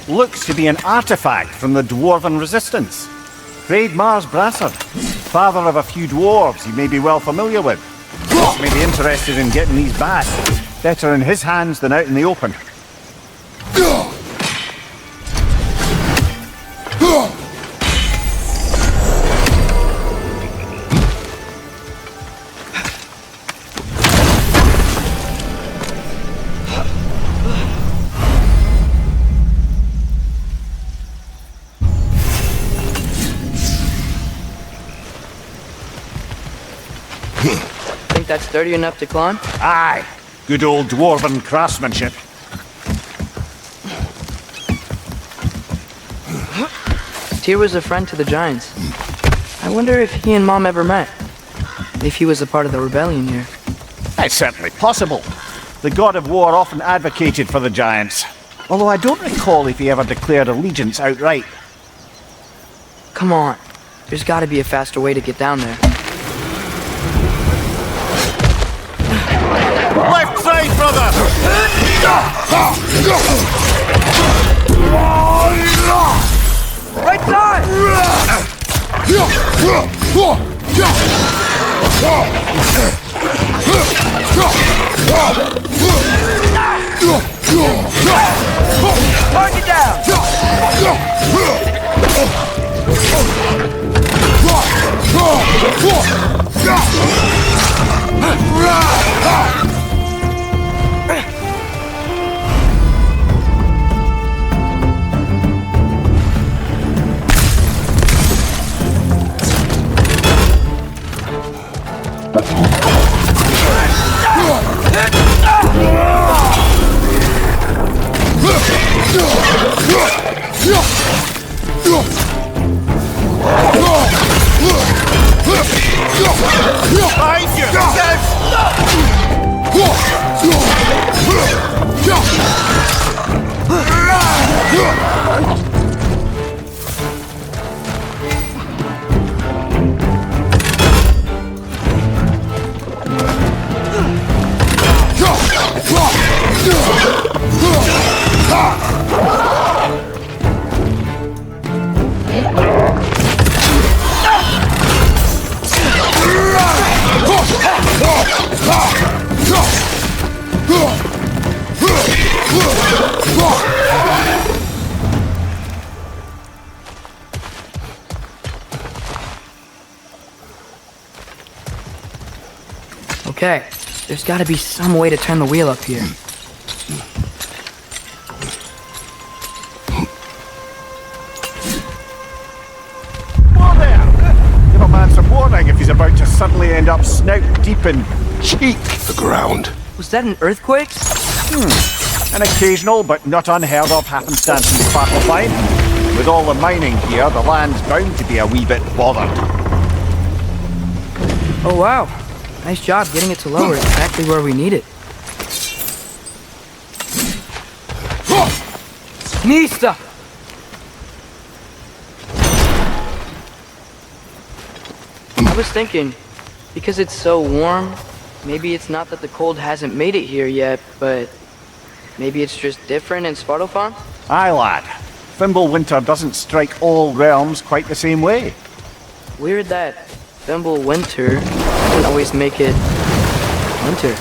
looks to be an artifact from the Dwarven Resistance. Grade Mars Brassard, father of a few dwarves you may be well familiar with. You may be interested in getting these back. Better in his hands than out in the open. Think that's sturdy enough to climb? Aye, good old Dwarven craftsmanship. Tyr was a friend to the Giants. I wonder if he and Mom ever met. If he was a part of the rebellion here. It's certainly possible. The God of War often advocated for the Giants. Although I don't recall if he ever declared allegiance outright. Come on. There's gotta be a faster way to get down there. Left side, brother! Right side! Target down! Okay, there's gotta be some way to turn the wheel up here. Whoa there! Give a man some warning if he's about to suddenly end up snout deep in cheek. The ground. Was that an earthquake? An occasional but not unheard of happenstance in Svartalfheim. With all the mining here, the land's bound to be a wee bit bothered. Oh wow, nice job getting it to lower exactly where we need it. Nista! I was thinking, because it's so warm, maybe it's not that the cold hasn't made it here yet, but maybe it's just different in Svartalfheim? Aye, lad. Fimble winter doesn't strike all realms quite the same way. Weird that Fimble winter doesn't always make it winter.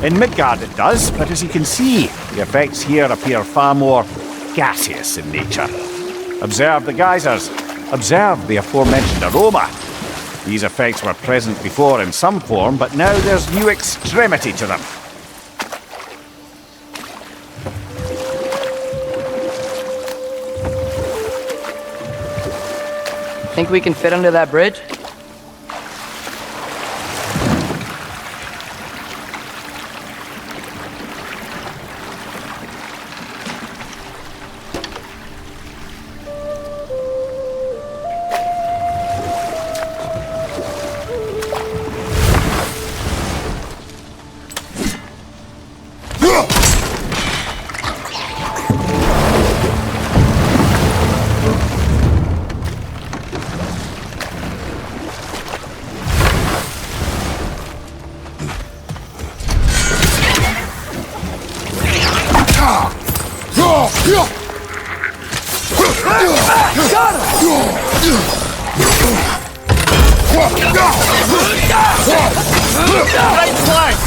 In Midgard it does, but as you can see, the effects here appear far more gaseous in nature. Observe the geysers. Observe the aforementioned aroma. These effects were present before in some form, but now there's new extremity to them. Think we can fit under that bridge? Got him! Right flank!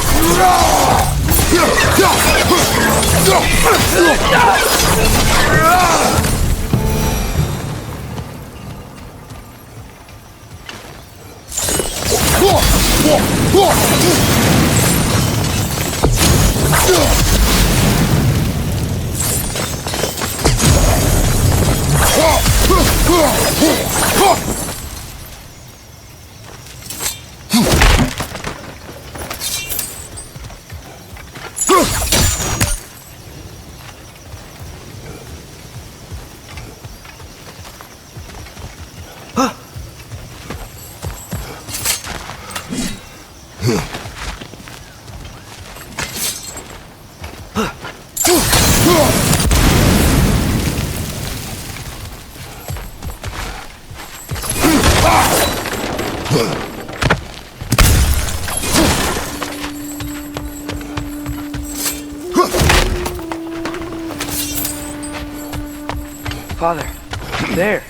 Father, there.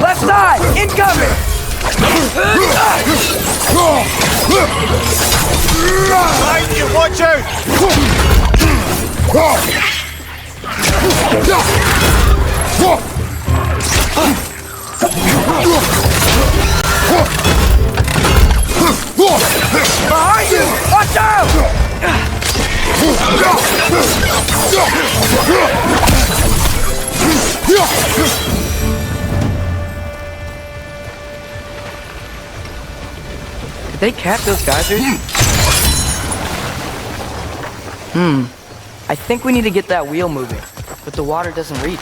Left side! Incoming! Behind you, watch out! Behind you! Watch out! Did they cap those geysers? I think we need to get that wheel moving, but the water doesn't reach.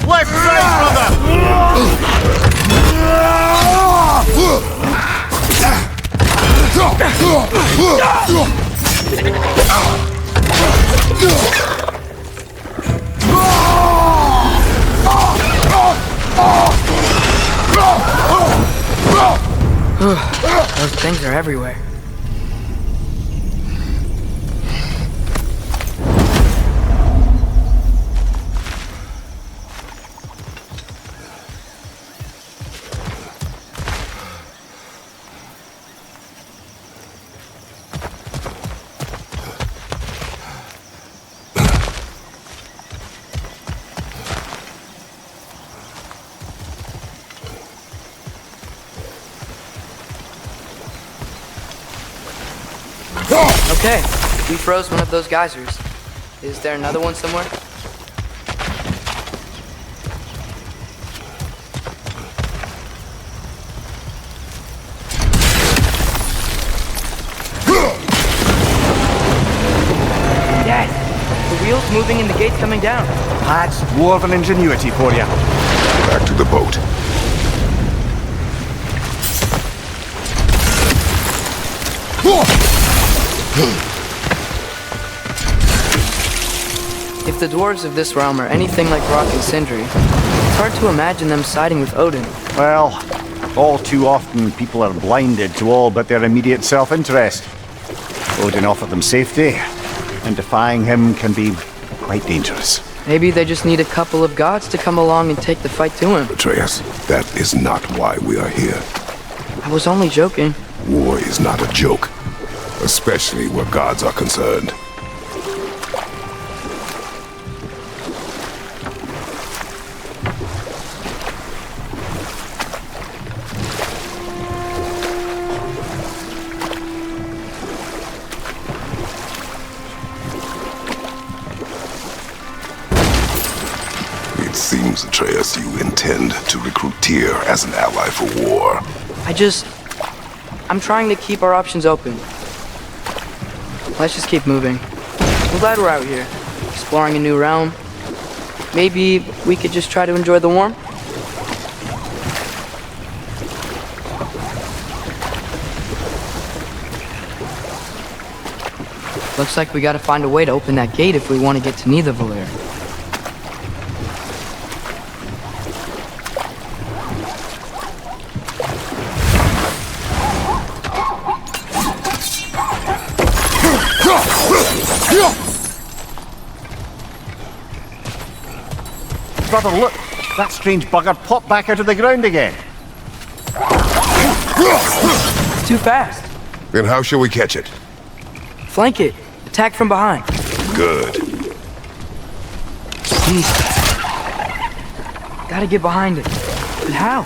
Left side, Those things are everywhere. Okay, we froze one of those geysers. Is there another one somewhere? Yes! The wheel's moving and the gate's coming down. That's dwarven ingenuity for you. Back to the boat. If the dwarves of this realm are anything like Rock and Sindri, it's hard to imagine them siding with Odin. Well, all too often people are blinded to all but their immediate self-interest. Odin offered them safety, and defying him can be quite dangerous. Maybe they just need a couple of gods to come along and take the fight to him. Atreus, that is not why we are here. I was only joking. War is not a joke, especially where gods are concerned. It seems, Atreus, you intend to recruit Tyr as an ally for war. I'm trying to keep our options open. Let's just keep moving. I'm glad we're out here, exploring a new realm. Maybe we could just try to enjoy the warmth? Looks like we gotta find a way to open that gate if we want to get to Nidavellir. Brother, look! That strange bugger popped back out of the ground again. It's too fast. Then how shall we catch it? Flank it. Attack from behind. Good. Jeez. Gotta get behind it. But how?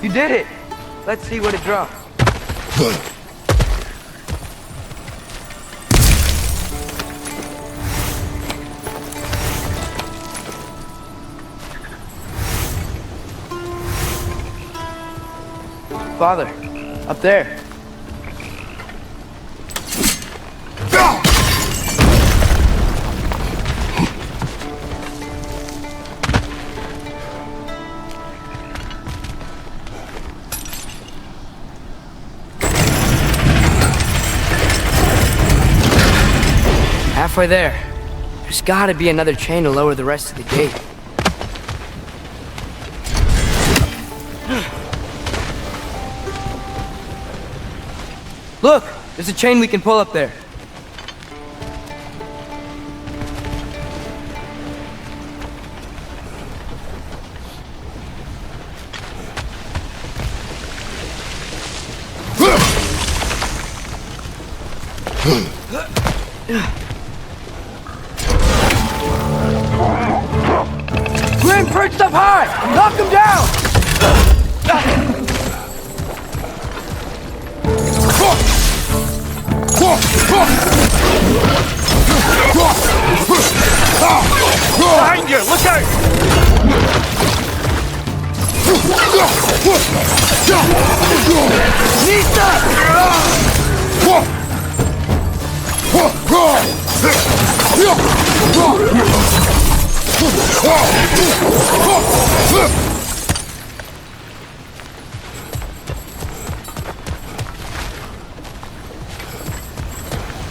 You did it! Let's see what it dropped. Father, up there. Halfway there. There's gotta be another chain to lower the rest of the gate. Look! There's a chain we can pull up there. Grim perched up high! Knock him down! Behind you! Look out!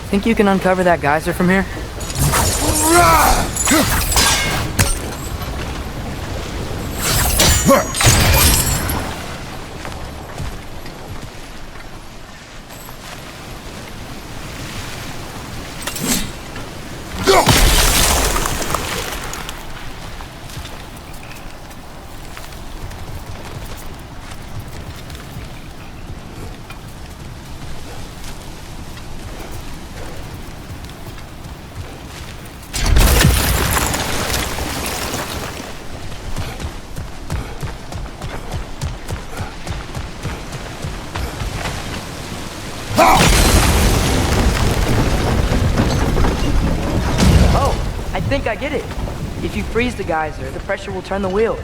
Think you can uncover that geyser from here? I think I get it. If you freeze the geyser, the pressure will turn the wheel.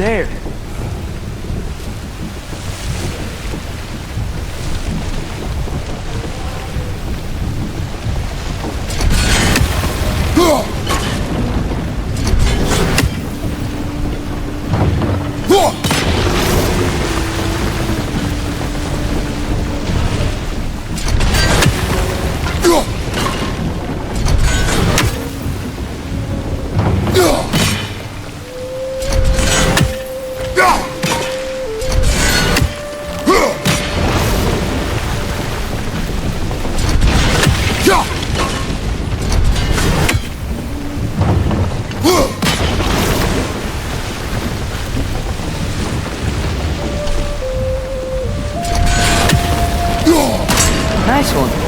there. Nice one.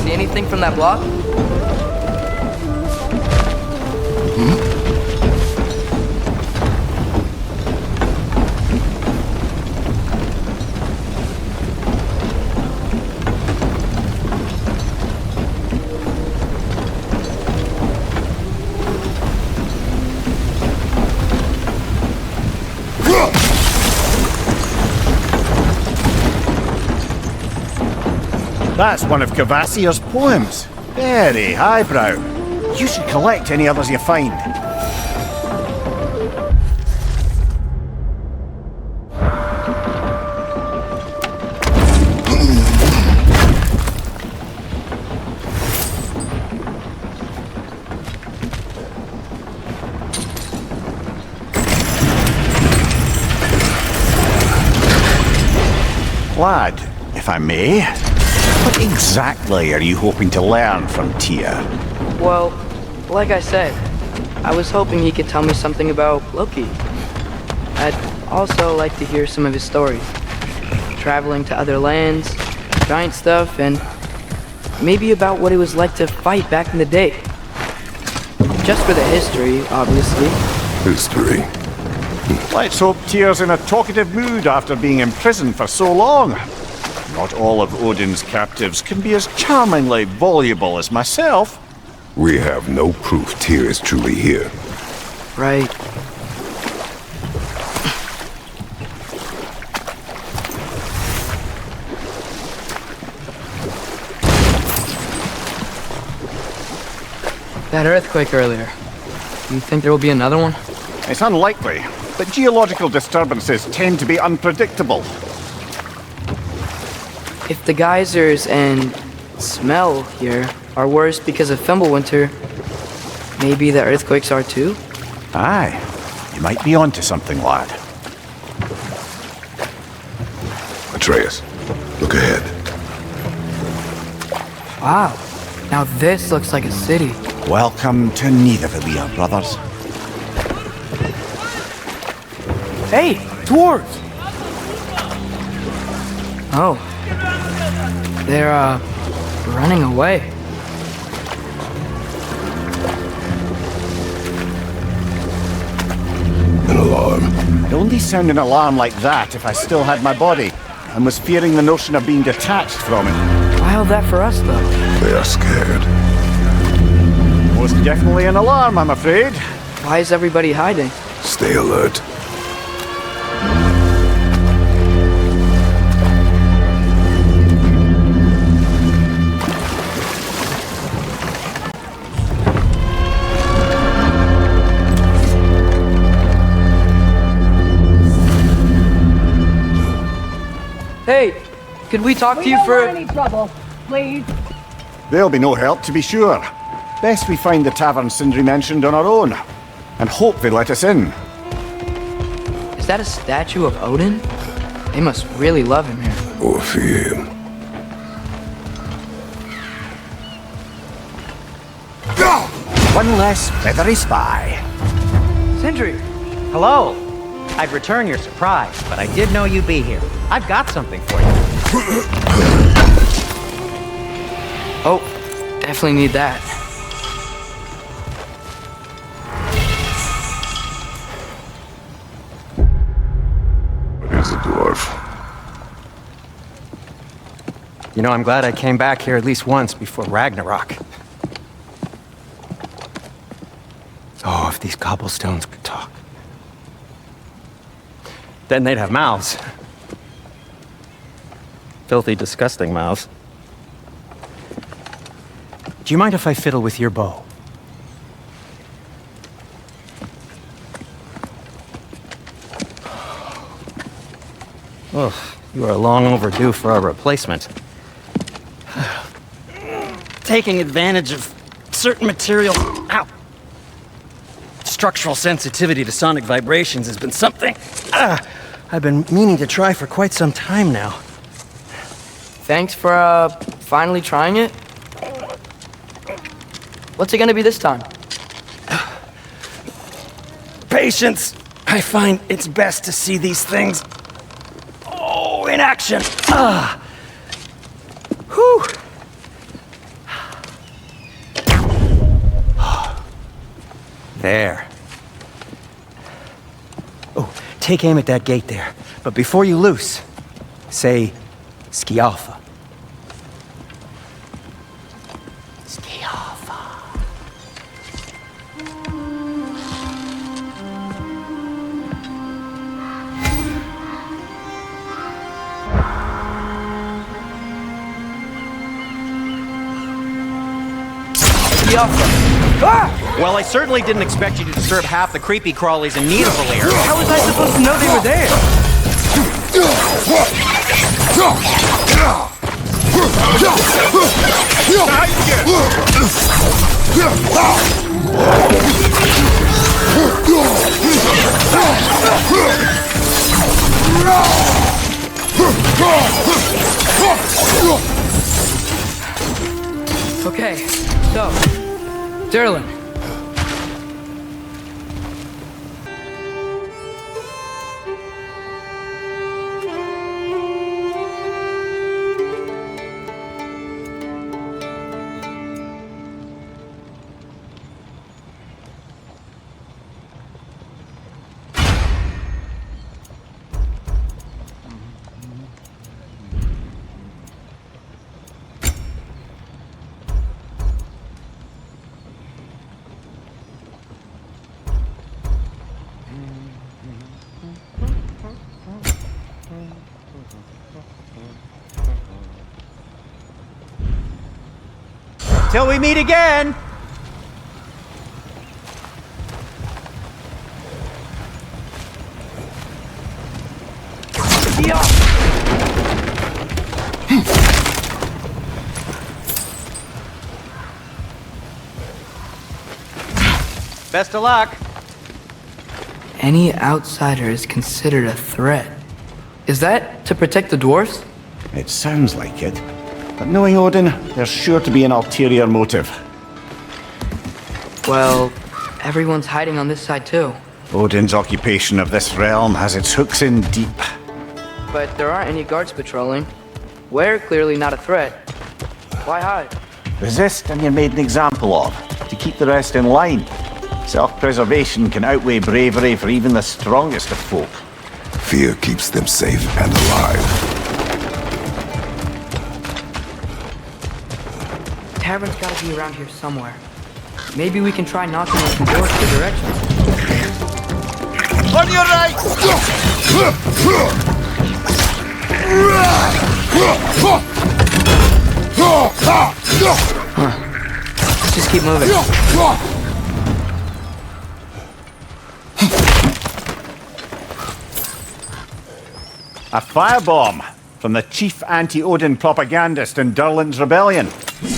Anything from that block? That's one of Cavassier's poems. Very highbrow. You should collect any others you find. Lad, if I may, what exactly are you hoping to learn from Tyr? Well, like I said, I was hoping he could tell me something about Loki. I'd also like to hear some of his stories. Traveling to other lands, giant stuff, and maybe about what it was like to fight back in the day. Just for the history, obviously. History. Let's hope Tyr's in a talkative mood after being imprisoned for so long. Not all of Odin's captives can be as charmingly voluble as myself. We have no proof Tyr is truly here. Right. That earthquake earlier. Do you think there will be another one? It's unlikely, but geological disturbances tend to be unpredictable. If the geysers and smell here are worse because of Fimbulwinter, maybe the earthquakes are too? Aye, you might be onto something, lad. Atreus, look ahead. Wow, now this looks like a city. Welcome to Nidavellir, brothers. Hey, dwarves! Oh. They're, running away. An alarm. I'd only sound an alarm like that if I still had my body, and was fearing the notion of being detached from it. Why all that for us, though? They are scared. Most definitely an alarm, I'm afraid. Why is everybody hiding? Stay alert. Hey, could we talk to you don't for... want any trouble, please. They'll be no help, to be sure. Best we find the tavern Sindri mentioned on our own, and hope they let us in. Is that a statue of Odin? They must really love him here. Or fear him. One less feathery spy. Sindri! Hello. I'd return your surprise, but I did know you'd be here. I've got something for you. Oh, definitely need that. What is a dwarf? You know, I'm glad I came back here at least once before Ragnarok. Oh, if these cobblestones could talk. Then they'd have mouths. Filthy, disgusting mouths. Do you mind if I fiddle with your bow? Oh, you are long overdue for a replacement. Taking advantage of certain material... Ow! Structural sensitivity to sonic vibrations has been something I've been meaning to try for quite some time now. Thanks for, finally trying it. What's it gonna be this time? Patience! I find it's best to see these things... Oh, in action! Whew! There. Oh, take aim at that gate there. But before you loose, say, Skialfa. Skialfa. Well, I certainly didn't expect you to disturb half the creepy crawlies in Nidavellir. How was I supposed to know they were there? Okay, so, Durlin. Till we meet again! Best of luck! Any outsider is considered a threat. Is that to protect the dwarfs? It sounds like it. But knowing Odin, there's sure to be an ulterior motive. Well, everyone's hiding on this side too. Odin's occupation of this realm has its hooks in deep. But there aren't any guards patrolling. We're clearly not a threat. Why hide? Resist and you're made an example of, to keep the rest in line. Self-preservation can outweigh bravery for even the strongest of folk. Fear keeps them safe and alive. Tavern's gotta be around here somewhere. Maybe we can try knocking on some doors for directions. On your right! Let's just keep moving. A firebomb from the chief anti-Odin propagandist in Durlin's rebellion.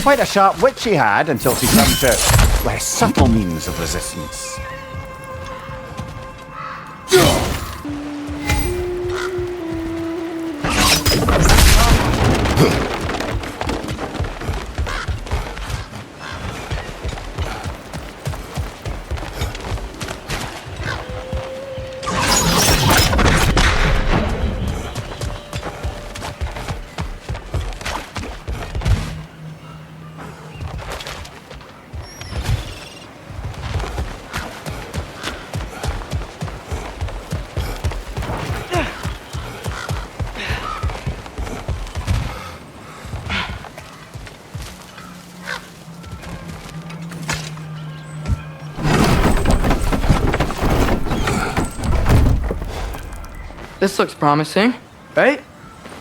Quite a sharp wit she had until she turned to less subtle means of resistance. This looks promising, right?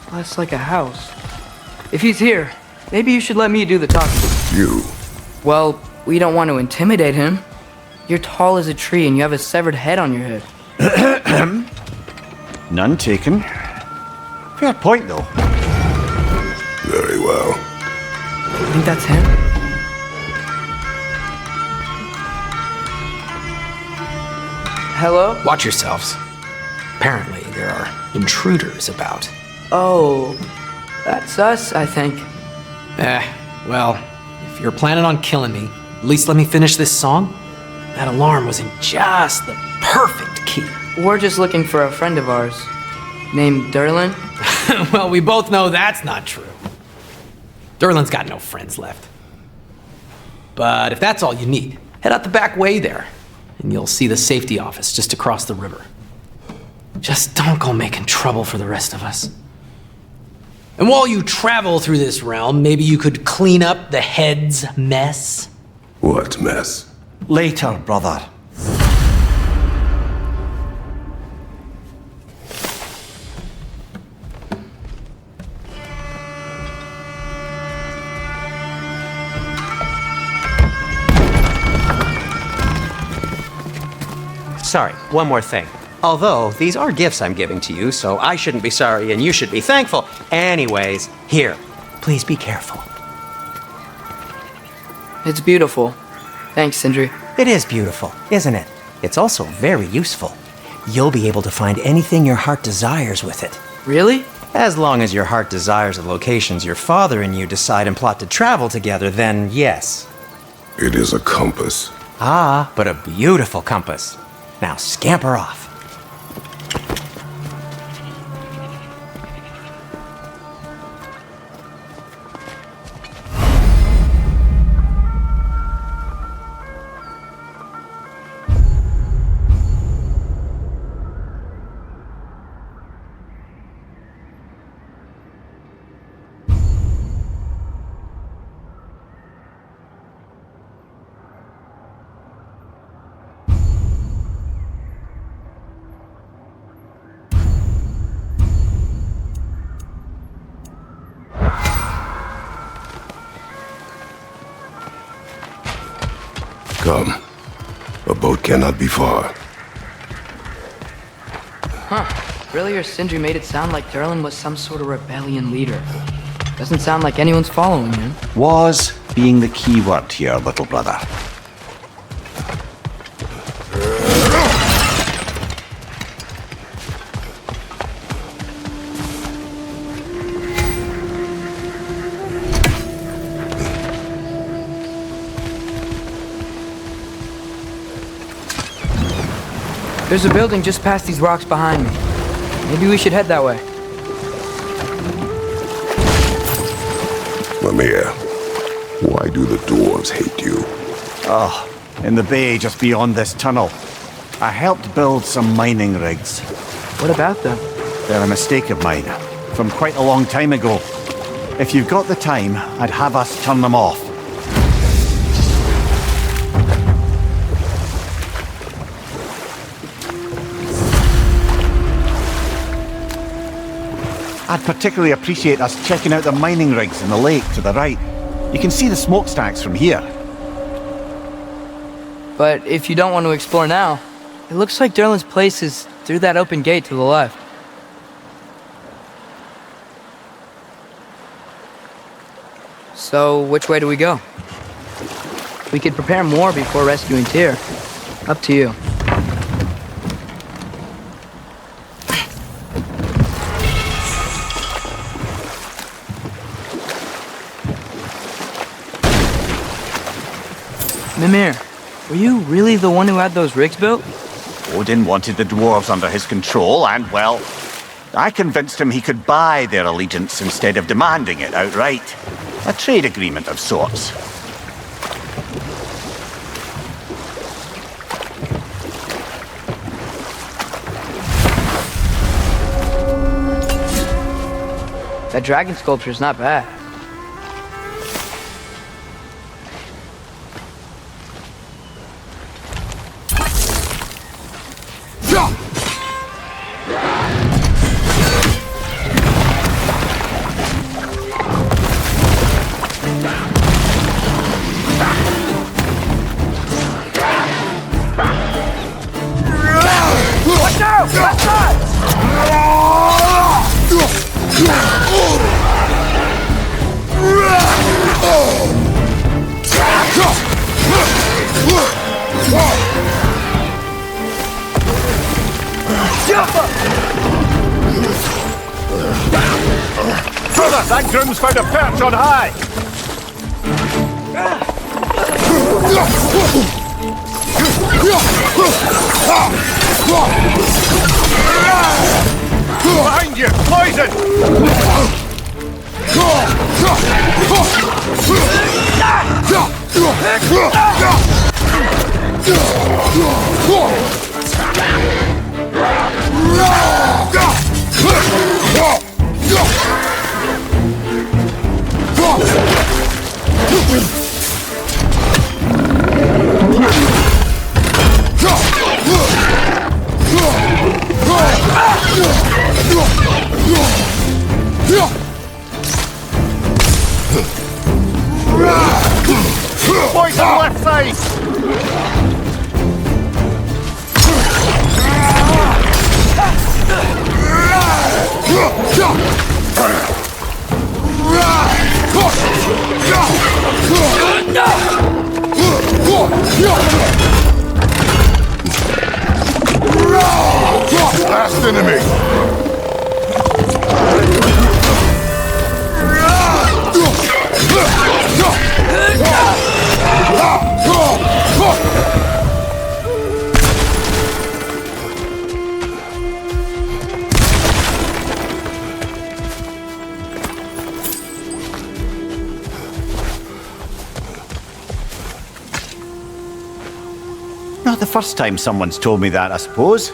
Well, it's like a house. If he's here, maybe you should let me do the talking. You? Well, we don't want to intimidate him. You're tall as a tree and you have a severed head on your head. None taken. Fair point, though. Very well. You think that's him? Hello? Watch yourselves. Apparently, there are intruders about. Oh, that's us, I think. Well, if you're planning on killing me, at least let me finish this song. That alarm was in just the perfect key. We're just looking for a friend of ours named Durlin. Well, we both know that's not true. Durlin's got no friends left. But if that's all you need, head out the back way there, and you'll see the safety office just across the river. Just don't go making trouble for the rest of us. And while you travel through this realm, maybe you could clean up the head's mess. What mess? Later, brother. Sorry, one more thing. Although, these are gifts I'm giving to you, so I shouldn't be sorry and you should be thankful. Anyways, here, please be careful. It's beautiful. Thanks, Sindri. It is beautiful, isn't it? It's also very useful. You'll be able to find anything your heart desires with it. Really? As long as your heart desires the locations your father and you decide and plot to travel together, then yes. It is a compass. Ah, but a beautiful compass. Now scamper off. Come. A boat cannot be far. Earlier, Sindri made it sound like Durlin was some sort of rebellion leader. Doesn't sound like anyone's following him. Was being the key word here, little brother. There's a building just past these rocks behind me. Maybe we should head that way. Mimir, why do the dwarves hate you? Oh, in the bay just beyond this tunnel. I helped build some mining rigs. What about them? They're a mistake of mine, from quite a long time ago. If you've got the time, I'd have us turn them off. I'd particularly appreciate us checking out the mining rigs in the lake to the right. You can see the smokestacks from here. But if you don't want to explore now, it looks like Durlin's place is through that open gate to the left. So, which way do we go? We could prepare more before rescuing Tyr. Up to you. Mimir, were you really the one who had those rigs built? Odin wanted the dwarves under his control, and, well, I convinced him he could buy their allegiance instead of demanding it outright. A trade agreement of sorts. That dragon sculpture's not bad. Watch out! Left side! Brother, that groom's found a perch on high! Behind you! Poison! Poison left side! Last enemy! Not the first time someone's told me that, I suppose.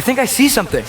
I think I see something.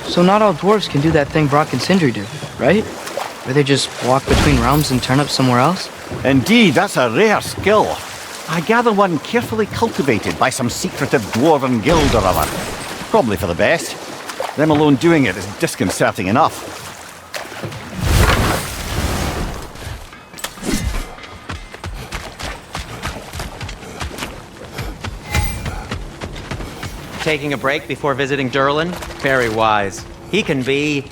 So not all dwarves can do that thing Brock and Sindri do, right? Where they just walk between realms and turn up somewhere else? Indeed, that's a rare skill. I gather one carefully cultivated by some secretive dwarven guild or other. Probably for the best. Them alone doing it is disconcerting enough. Taking a break before visiting Durlin? Very wise. He can be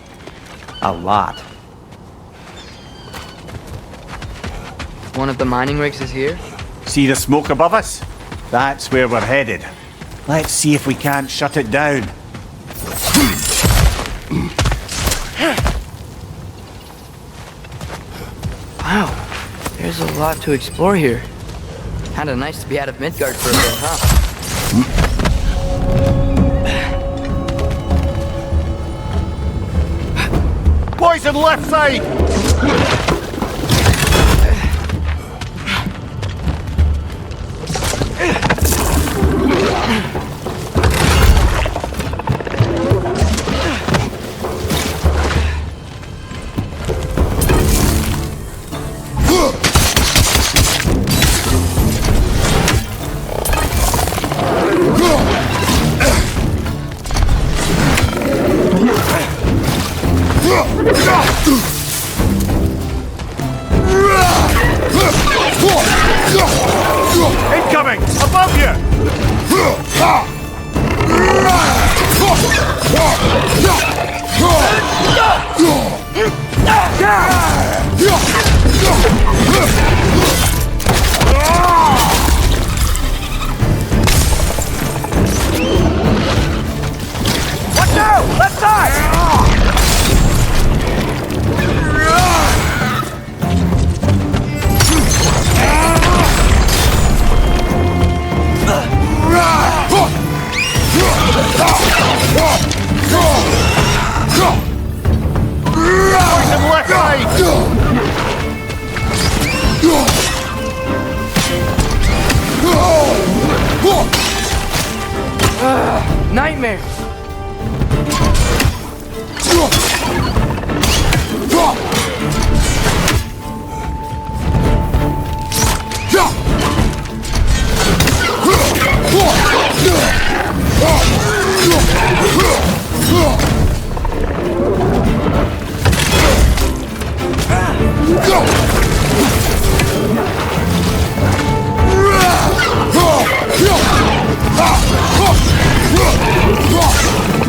a lot. One of the mining rigs is here? See the smoke above us? That's where we're headed. Let's see if we can't shut it down. Wow, there's a lot to explore here. Kinda nice to be out of Midgard for a bit, huh? Poison left side! Incoming! Above you! Watch out! Left side! Poison left side! Nightmare!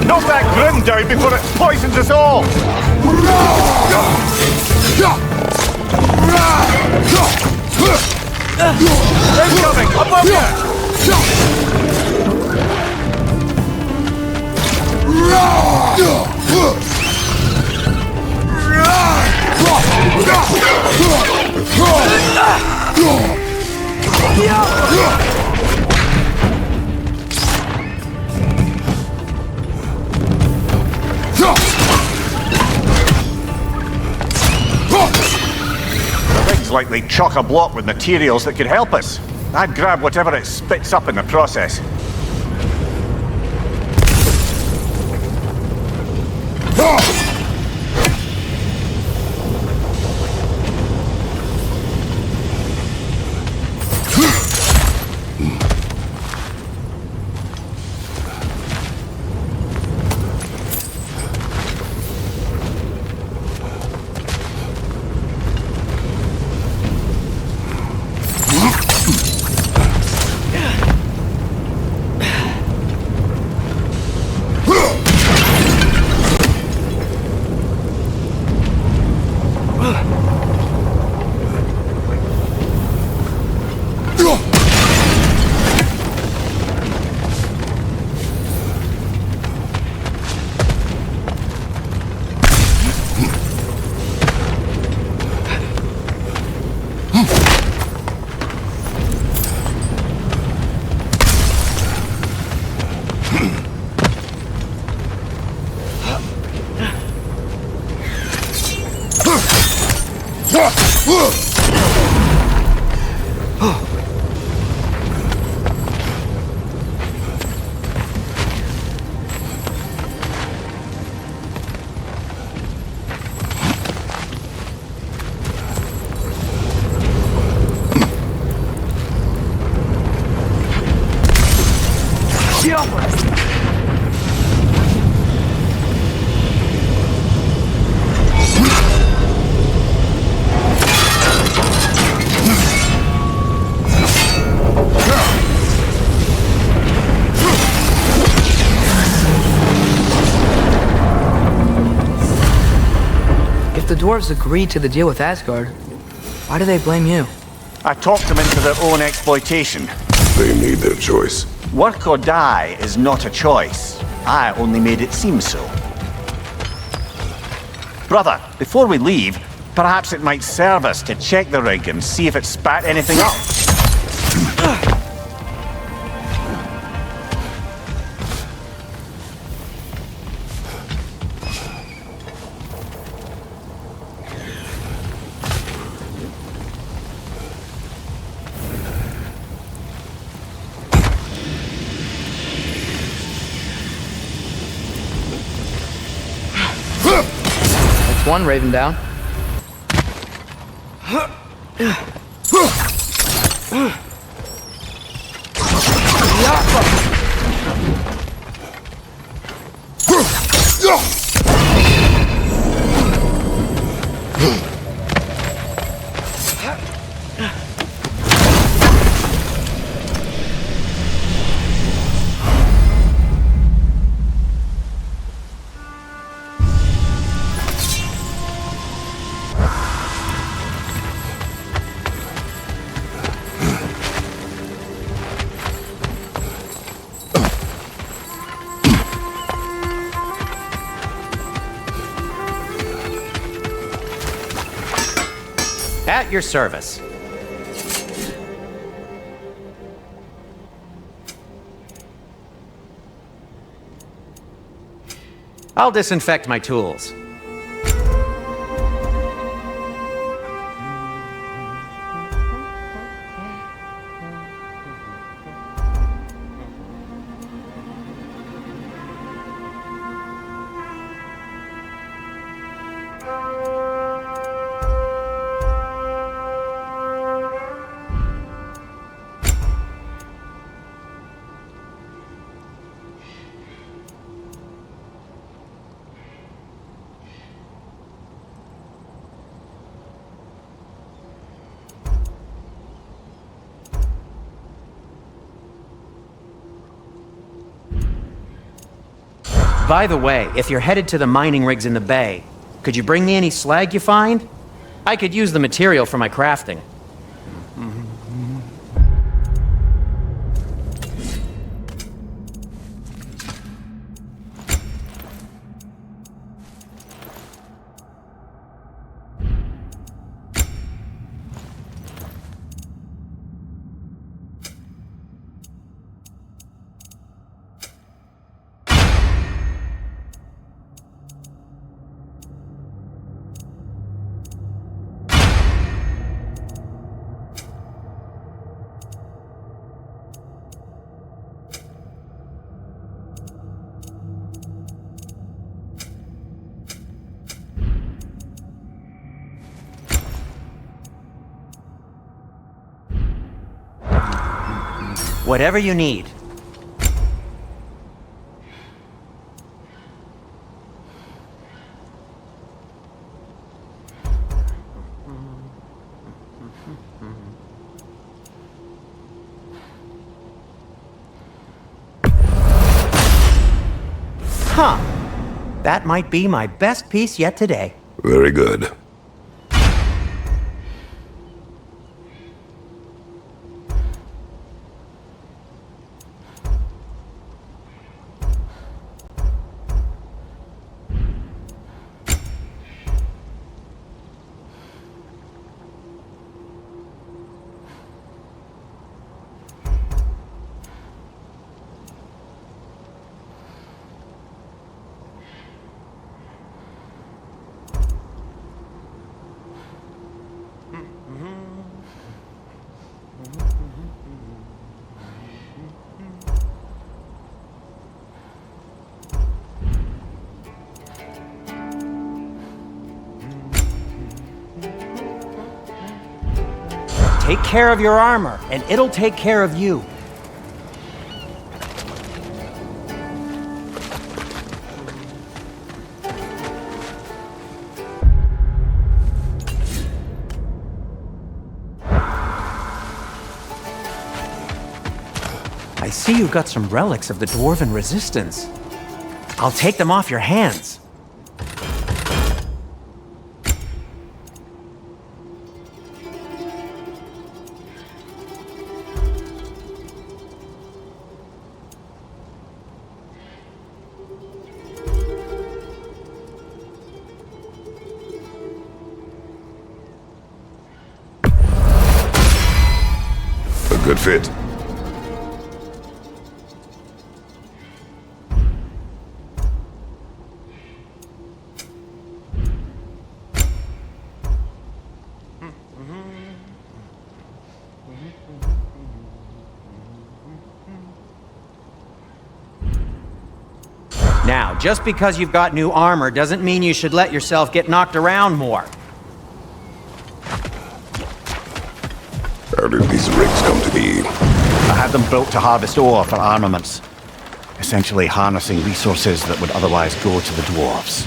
Knock that grim down before it poisons us all! Incoming! Above you! Things likely chock-a-block with materials that could help us. I'd grab whatever it spits up in the process. If the dwarves agreed to the deal with Asgard, why do they blame you? I talked them into their own exploitation. They made their choice. Work or die is not a choice. I only made it seem so. Brother, before we leave, perhaps it might serve us to check the rig and see if it spat anything up. That's one raven down. At your service. I'll disinfect my tools. By the way, if you're headed to the mining rigs in the bay, could you bring me any slag you find? I could use the material for my crafting. Whatever you need. Huh. That might be my best piece yet today. Very good. Take care of your armor, and it'll take care of you. I see you've got some relics of the Dwarven resistance. I'll take them off your hands. A good fit. Now, just because you've got new armor doesn't mean you should let yourself get knocked around more. How did these rigs come to be? I had them built to harvest ore for armaments. Essentially harnessing resources that would otherwise go to the dwarves.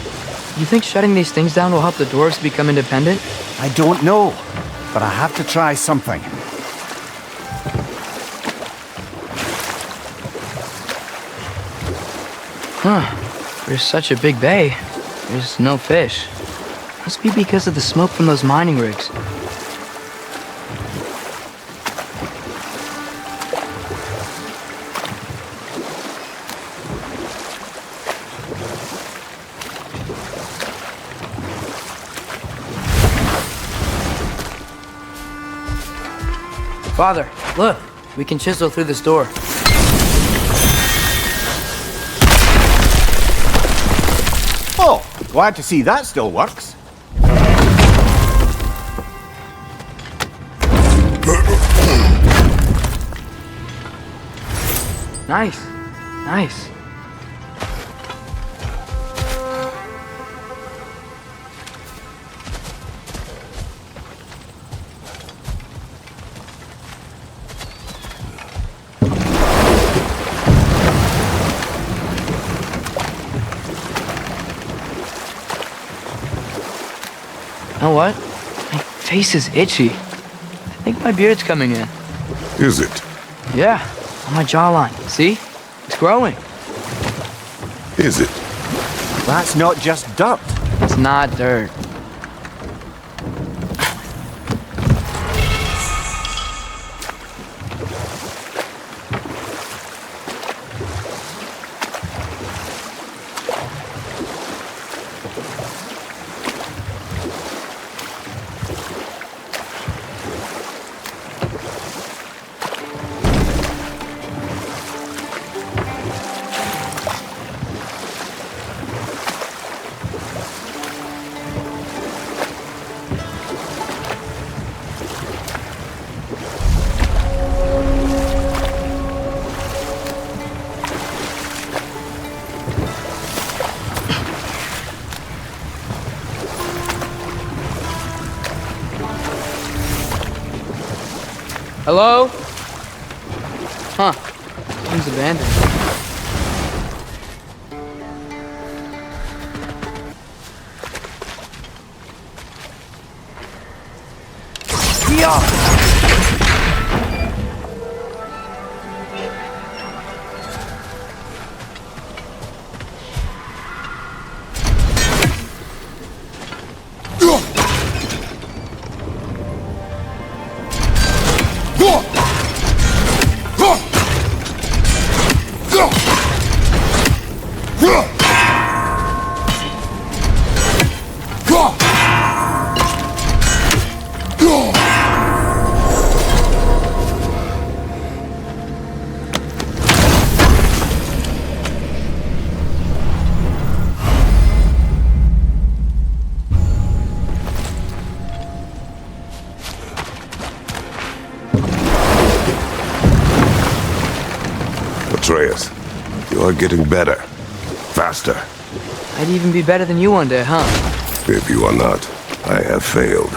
You think shutting these things down will help the dwarves become independent? I don't know, but I have to try something. Huh. There's such a big bay. There's no fish. Must be because of the smoke from those mining rigs. Father, look. We can chisel through this door. Oh, glad to see that still works. Nice. Nice. You know what? My face is itchy. I think my beard's coming in. Is it? Yeah, on my jawline. See? It's growing. Is it? That's not just dirt. It's not dirt. Hello? Huh. Seems abandoned. Yeah! Atreus, you are getting better. Faster. I'd even be better than you one day, huh? If you are not, I have failed.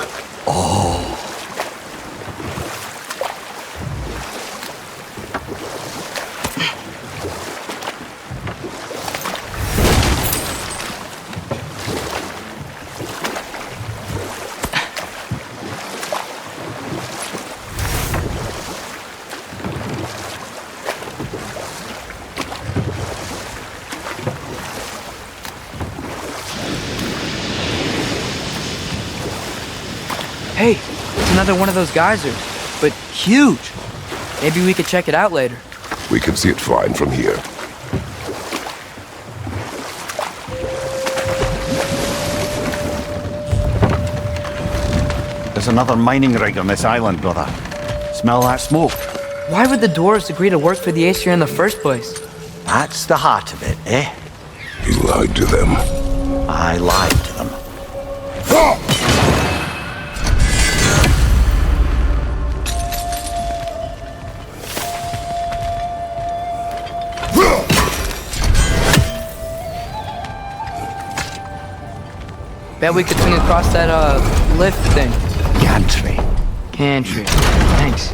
Hey, it's another one of those geysers, but huge. Maybe we could check it out later. We can see it fine from here. There's another mining rig on this island, brother. Smell that smoke? Why would the Dwarves agree to work for the Aesir in the first place? That's the heart of it, eh? He lied to them. I lied to them. Bet we could swing across that, lift thing. Gantry. Gantry. Thanks.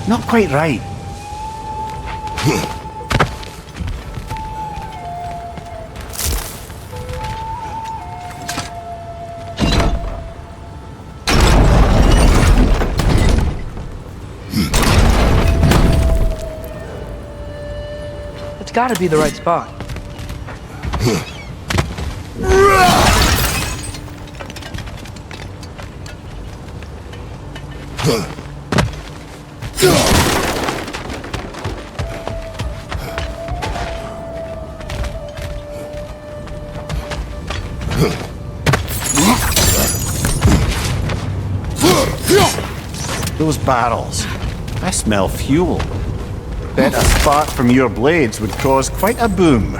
Not quite right. It's gotta be the right spot. Those barrels. I smell fuel. Bet a spark from your blades would cause quite a boom.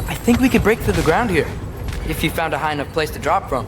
I think we could break through the ground here, if you found a high enough place to drop from.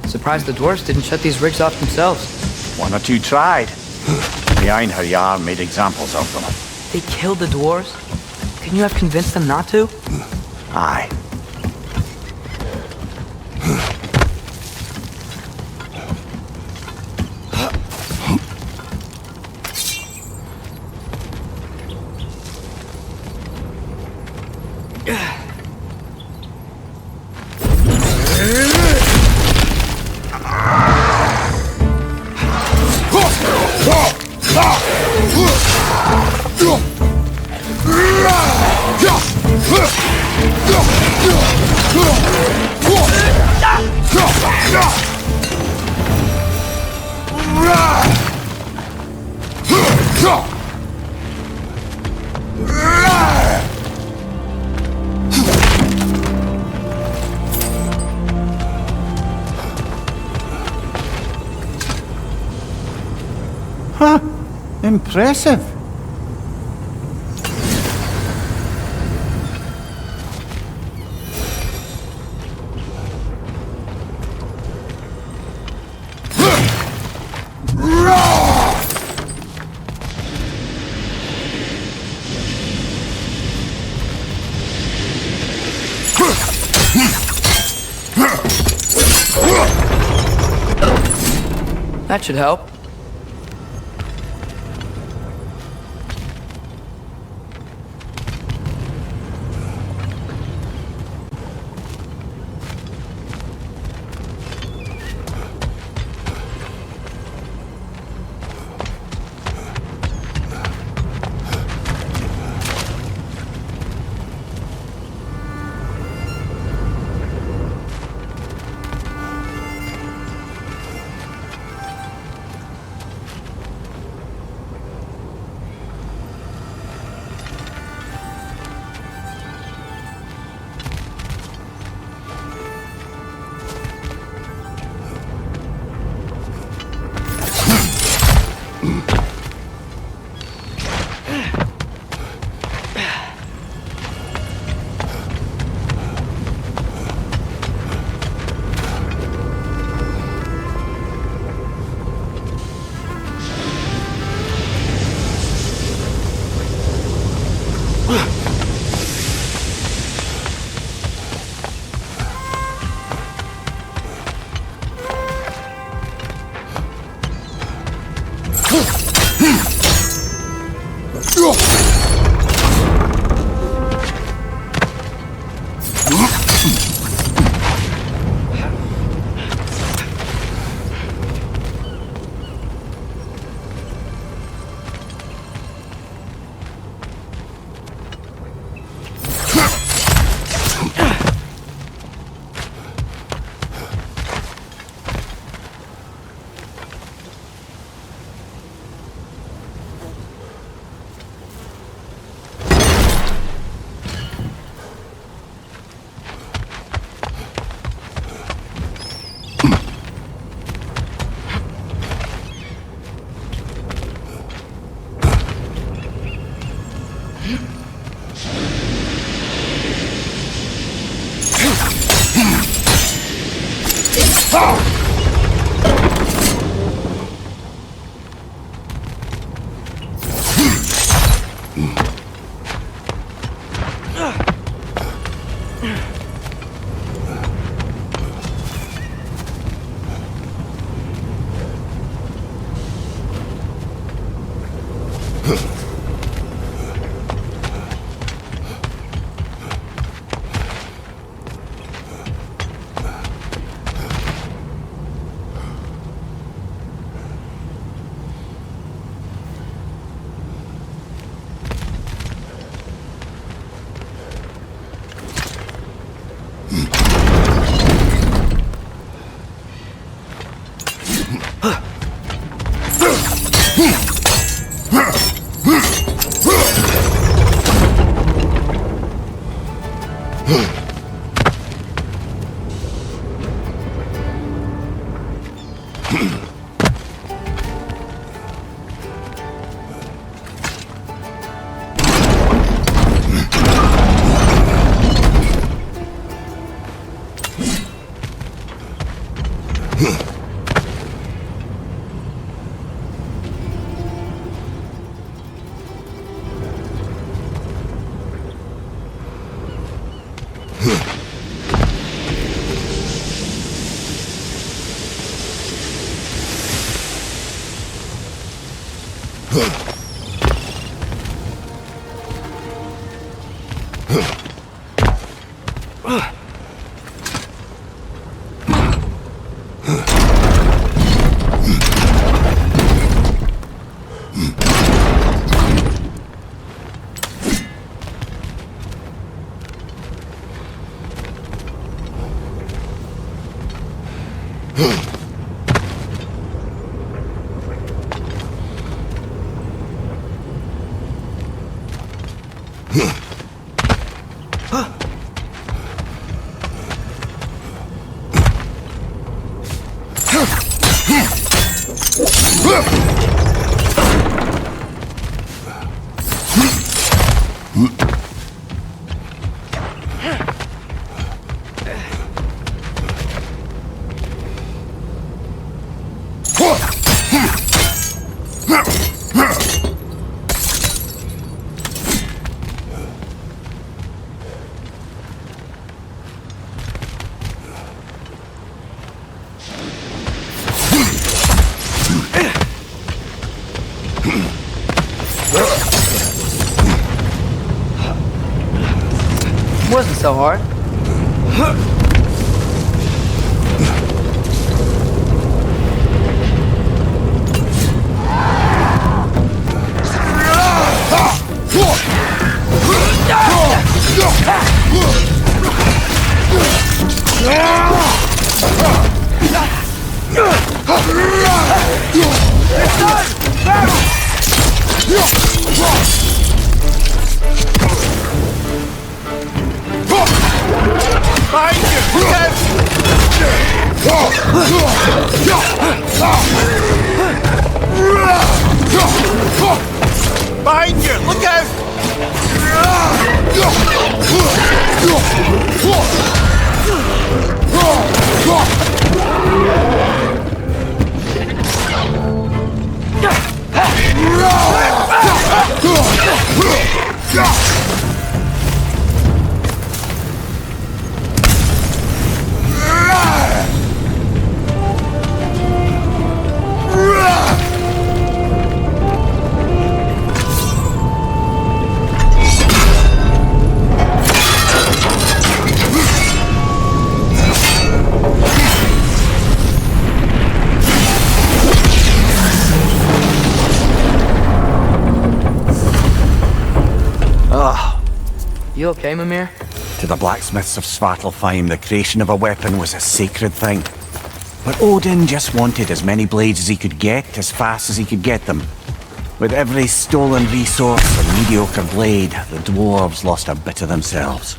Surprised the dwarves didn't shut these rigs off themselves. One or two tried. The Einherjar made examples of them. They killed the dwarves? Couldn't you have convinced them not to? Aye. Huh. Impressive. That should help. Wasn't so hard. Behind you! Look out! You okay, Mimir? To the blacksmiths of Svartalfheim, the creation of a weapon was a sacred thing. But Odin just wanted as many blades as he could get, as fast as he could get them. With every stolen resource and mediocre blade, the dwarves lost a bit of themselves.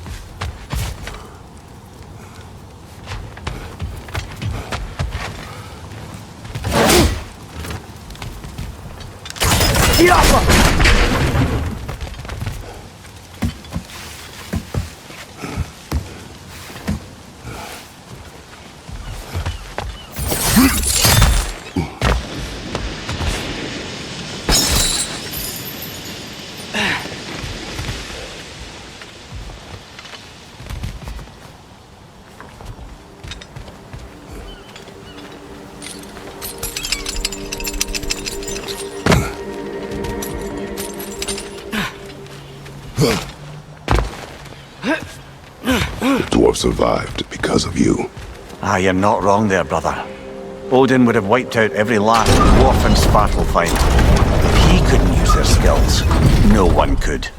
The dwarf survived because of you. Ah, you're not wrong there, brother. Odin would have wiped out every last dwarf in Svartalfheim. If he couldn't use their skills, no one could.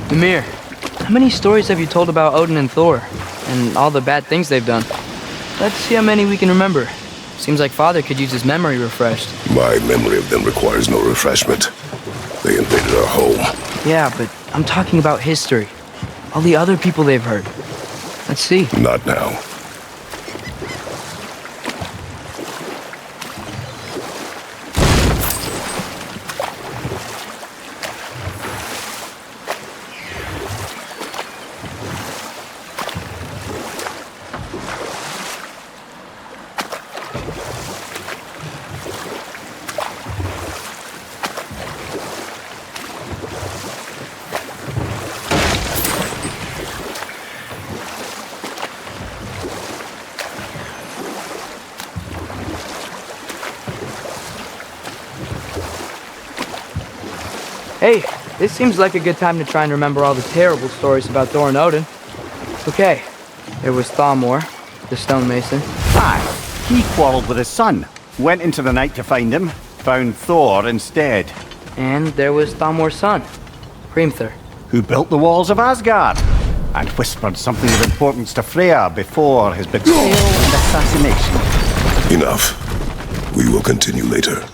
Ymir, how many stories have you told about Odin and Thor, and all the bad things they've done? Let's see how many we can remember. Seems like Father could use his memory refreshed. My memory of them requires no refreshment. They invaded our home. Yeah, but I'm talking about history. All the other people they've heard. Let's see. Not now. Hey, this seems like a good time to try and remember all the terrible stories about Thor and Odin. Okay, there was Thamur, the stonemason. Aye, he quarreled with his son, went into the night to find him, found Thor instead. And there was Thamur's son, Hrimthur. Who built the walls of Asgard, and whispered something of importance to Freya before his betrayal and assassination. Enough. We will continue later.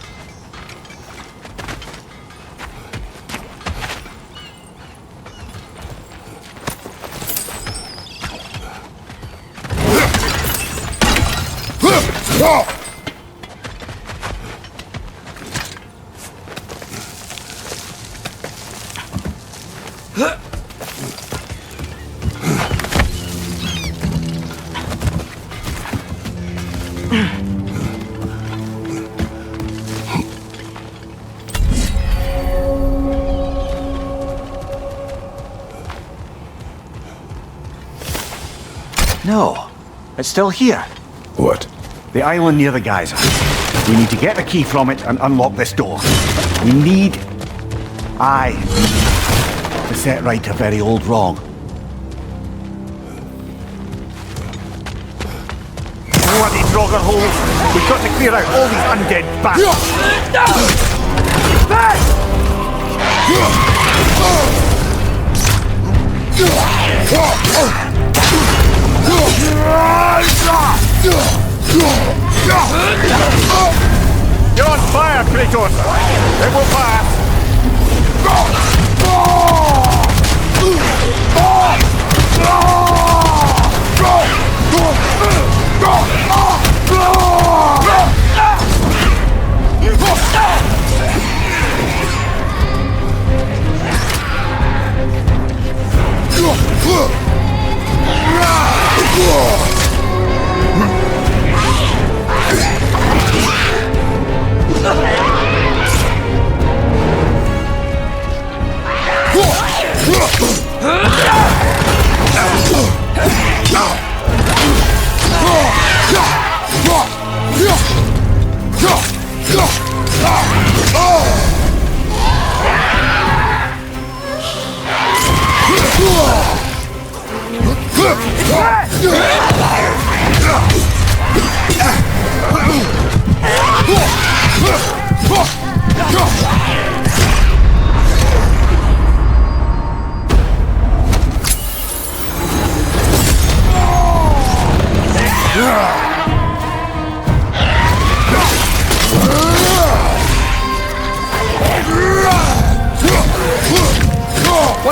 No, it's still here. What? The island near the geyser. We need to get a key from it and unlock this door. We need... to set right a very old wrong. Bloody Draugr holes! We've got to clear out all these undead bastards! You're on fire, Kratos! It will pass!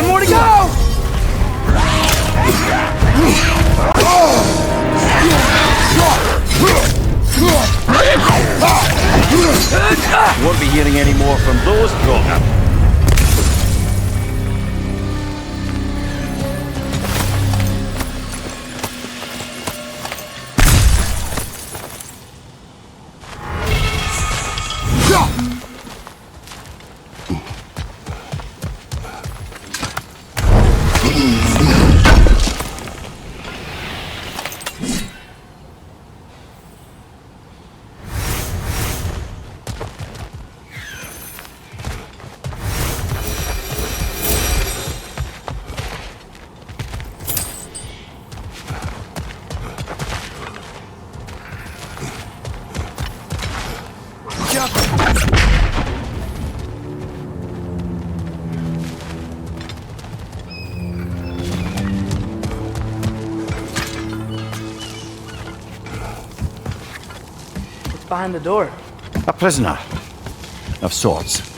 One more to go! Won't be hearing any more from those Krogan. Behind the door. A prisoner. Of sorts.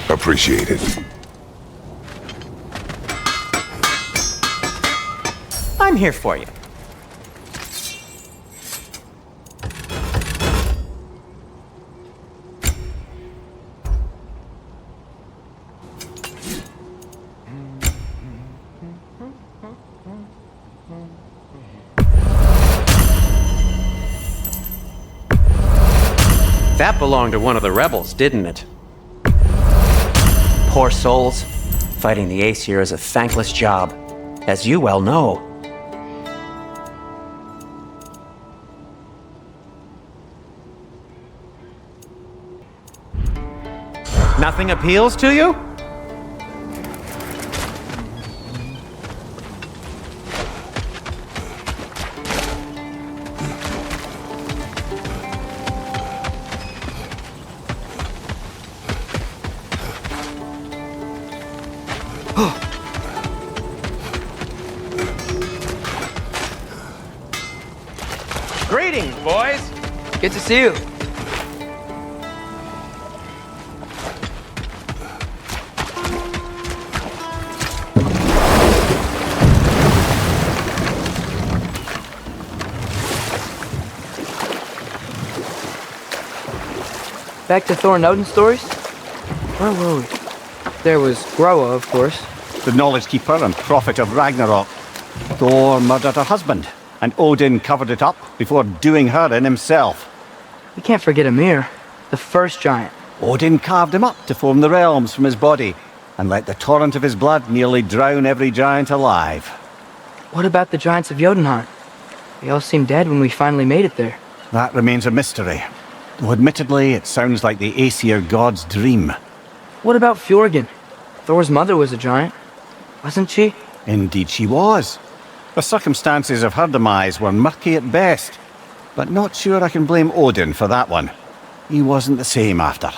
Appreciate it. I'm here for you. That belonged to one of the rebels, didn't it? Poor souls. Fighting the Aesir is a thankless job, as you well know. Nothing appeals to you? Greetings, boys. Good to see you. Back to Thor and Odin stories? Where were we? There was Groa, of course. The knowledge keeper and prophet of Ragnarok. Thor murdered her husband, and Odin covered it up before doing her in himself. We can't forget Ymir, the first giant. Odin carved him up to form the realms from his body, and let the torrent of his blood nearly drown every giant alive. What about the giants of Jotunheim? They all seemed dead when we finally made it there. That remains a mystery. Though admittedly, it sounds like the Aesir god's dream. What about Fjorgyn? Thor's mother was a giant, wasn't she? Indeed she was. The circumstances of her demise were murky at best, but not sure I can blame Odin for that one. He wasn't the same after.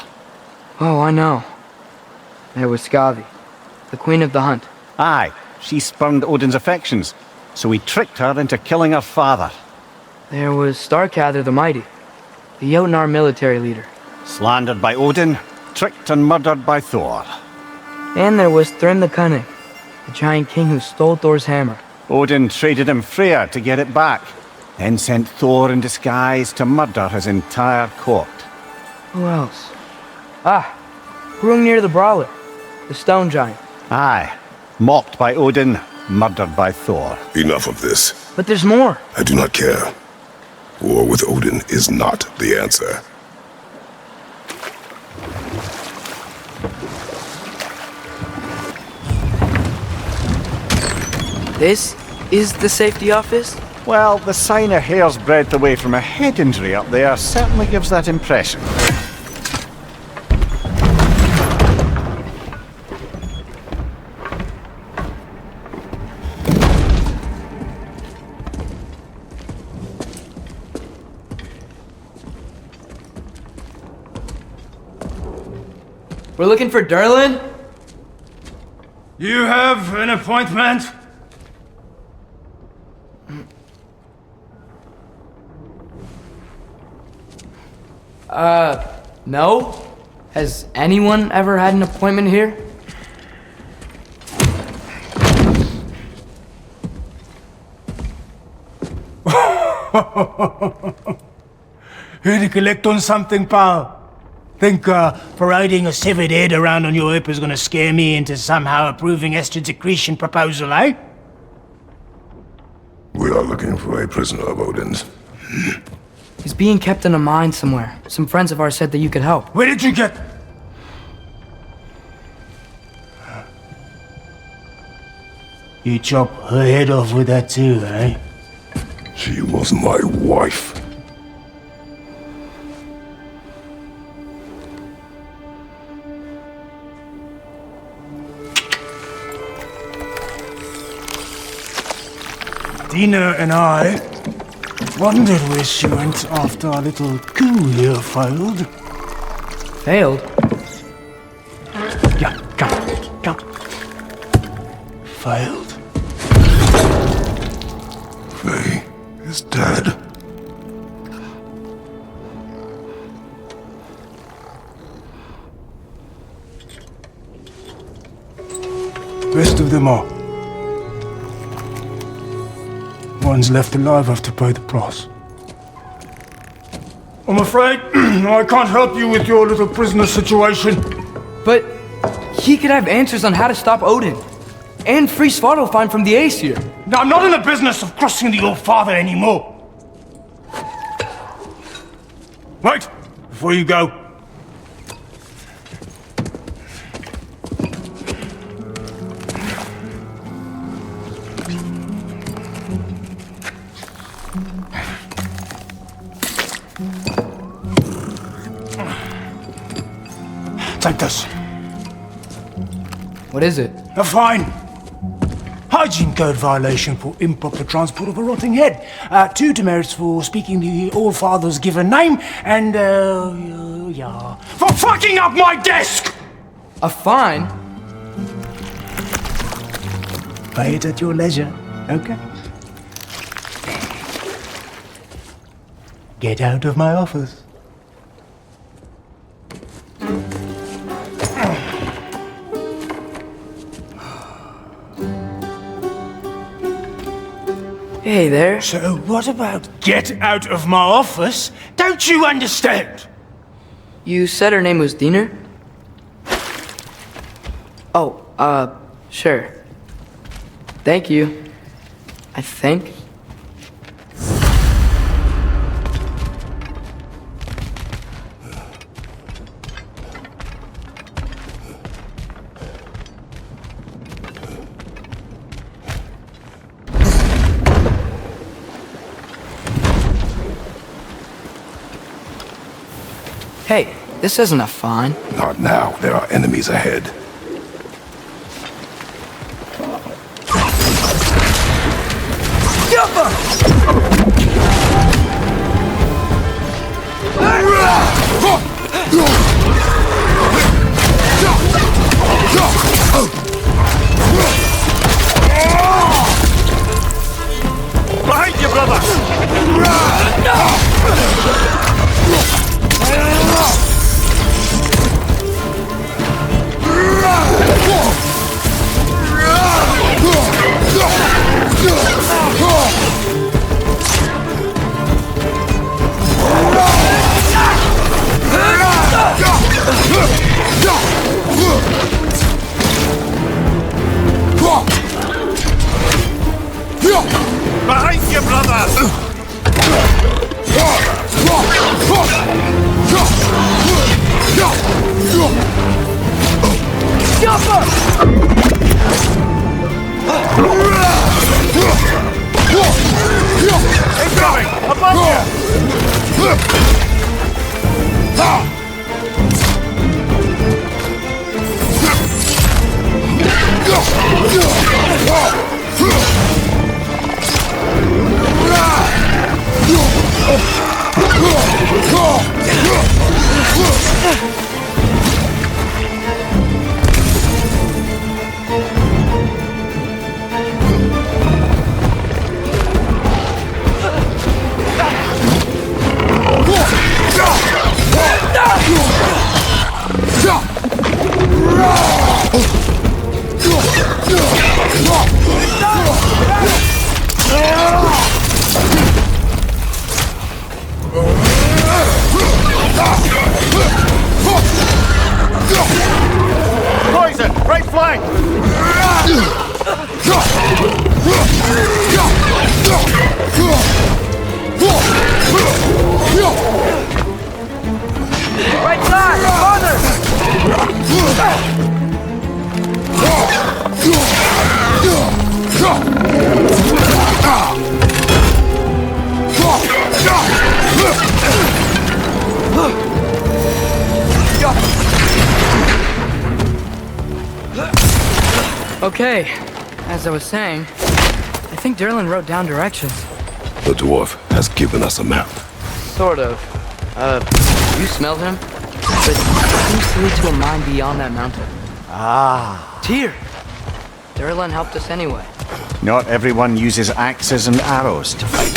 Oh, I know. There was Skavi, the queen of the hunt. Aye, she spurned Odin's affections, so he tricked her into killing her father. There was Starkather the Mighty, the Jotnar military leader. Slandered by Odin, tricked and murdered by Thor. And there was Thrym the Cunning, The giant king who stole Thor's hammer. Odin traded him Freya to get it back, then sent Thor in disguise to murder his entire court. Who else? Ah, Hrungnir the Brawler, the stone giant. Aye, mocked by Odin, murdered by Thor. Enough of this. But there's more. I do not care. War with Odin is not the answer. This is the safety office? Well, the sign a hair's breadth away from a head injury up there certainly gives that impression. We're looking for Durlin? You have an appointment? No? Has anyone ever had an appointment here? Here to collect on something, pal? Think parading a severed head around on your hip is gonna scare me into somehow approving Esther's accretion proposal, eh? We are looking for a prisoner of Odin's. He's being kept in a mine somewhere. Some friends of ours said that you could help. Where did you get... You chop her head off with that too, eh? She was my wife. Dina and I wondered where she went after our little coup here failed. Failed? Yeah, come. Failed. Faye is dead. Rest of them are. Ones left alive have to pay the price. I'm afraid I can't help you with your little prisoner situation. But he could have answers on how to stop Odin. And free Svartalfheim from the Aesir. Now, I'm not in the business of crossing the old father anymore. Wait, before you go. Take this. What is it? A fine. Hygiene code violation for improper transport of a rotting head. 2 demerits for speaking the All-Father's given name, and, yeah. For fucking up my desk! A fine? Pay it at your leisure, okay? Get out of my office. Hey there. So what about get out of my office? Don't you understand? You said her name was Diener? Oh, sure. Thank you. I think. Hey, this isn't a fine. Not now. There are enemies ahead. Behind you, brother! Behind you, brother! Incoming! Above Poison! Right flank! Right side! Farther! Okay, as I was saying, I think Durlin wrote down directions. The dwarf has given us a map. Sort of. You smelled him? But it seems to lead to a mine beyond that mountain. Ah. Tyr! Durlin helped us anyway. Not everyone uses axes and arrows to fight.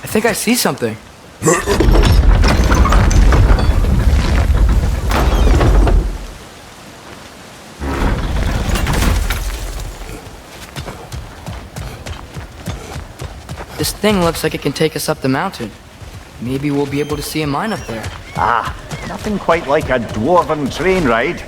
I think I see something. This thing looks like it can take us up the mountain. Maybe we'll be able to see a mine up there. Ah, nothing quite like a dwarven train ride.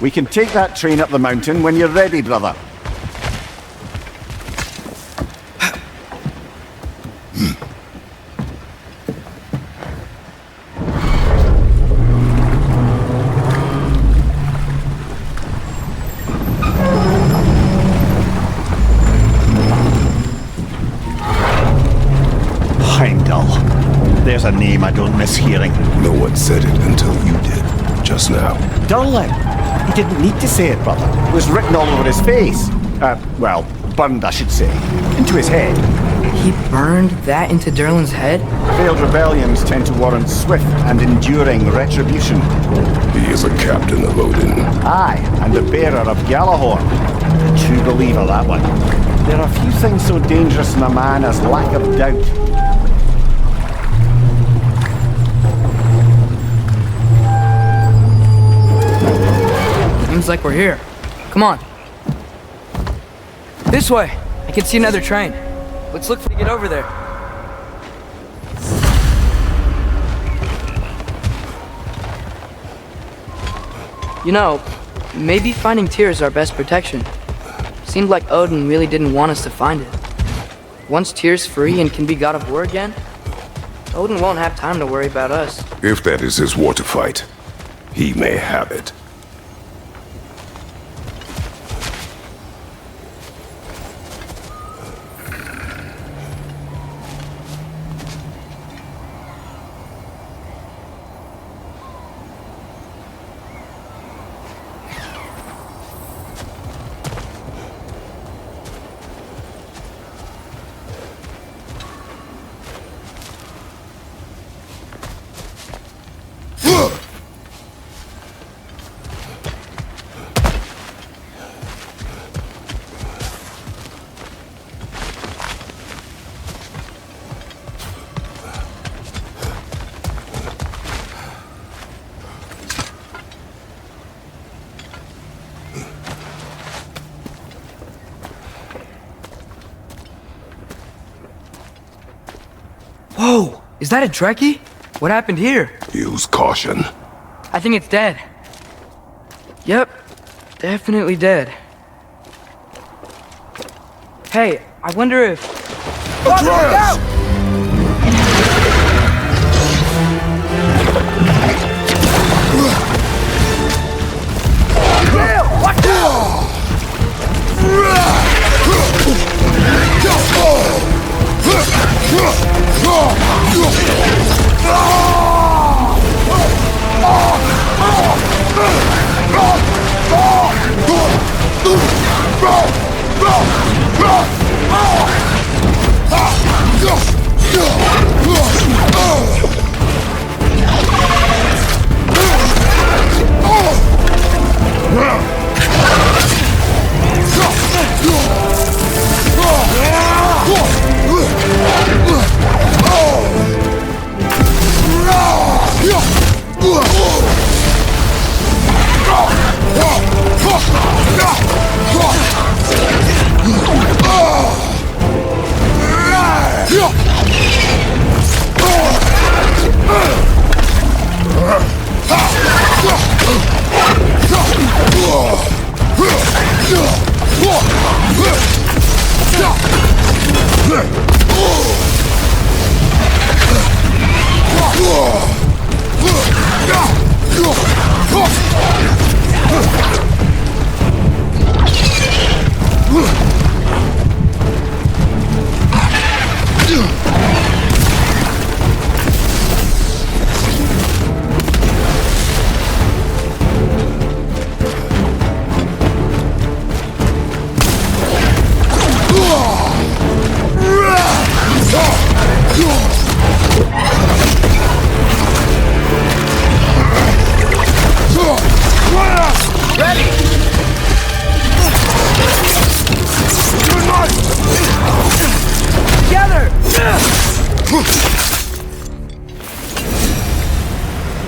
We can take that train up the mountain when you're ready, brother. There's a name I don't miss hearing. No one said it until you did, just now. Durlin. He didn't need to say it, brother. It was written all over his face. Well, burned, I should say. Into his head. He burned that into Durlin's head? Failed rebellions tend to warrant swift and enduring retribution. He is a captain of Odin. Aye, and the bearer of Galahorn. A true believer, that one. There are few things so dangerous in a man as lack of doubt. Seems like we're here. Come on. This way. I can see another train. Let's look to get over there. You know, maybe finding Tyr is our best protection. Seemed like Odin really didn't want us to find it. Once Tyr's free and can be god of war again, Odin won't have time to worry about us. If that is his war to fight, he may have it. Whoa! Is that a Trekkie? What happened here? Use caution. I think it's dead. Yep, definitely dead. Hey, I wonder if... Watch out! Watch out!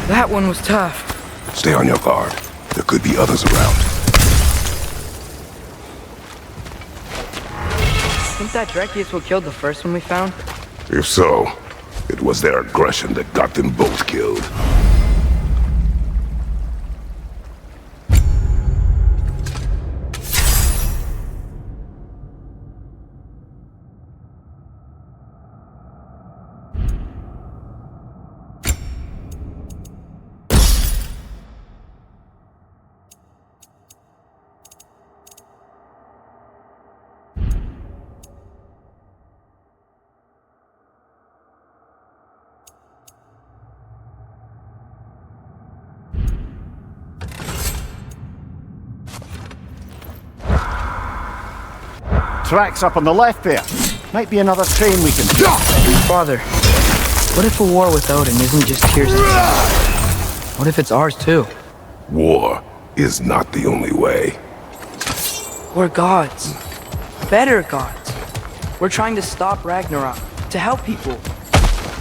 That one was tough. Stay on your guard. There could be others around. Think that Trekkie is what killed the first one we found? If so, it was their aggression that got them both killed. Tracks up on the left there. Might be another train we can... Father, what if a war with Odin isn't just Tyr's? What if it's ours too? War is not the only way. We're gods. Better gods. We're trying to stop Ragnarok, to help people.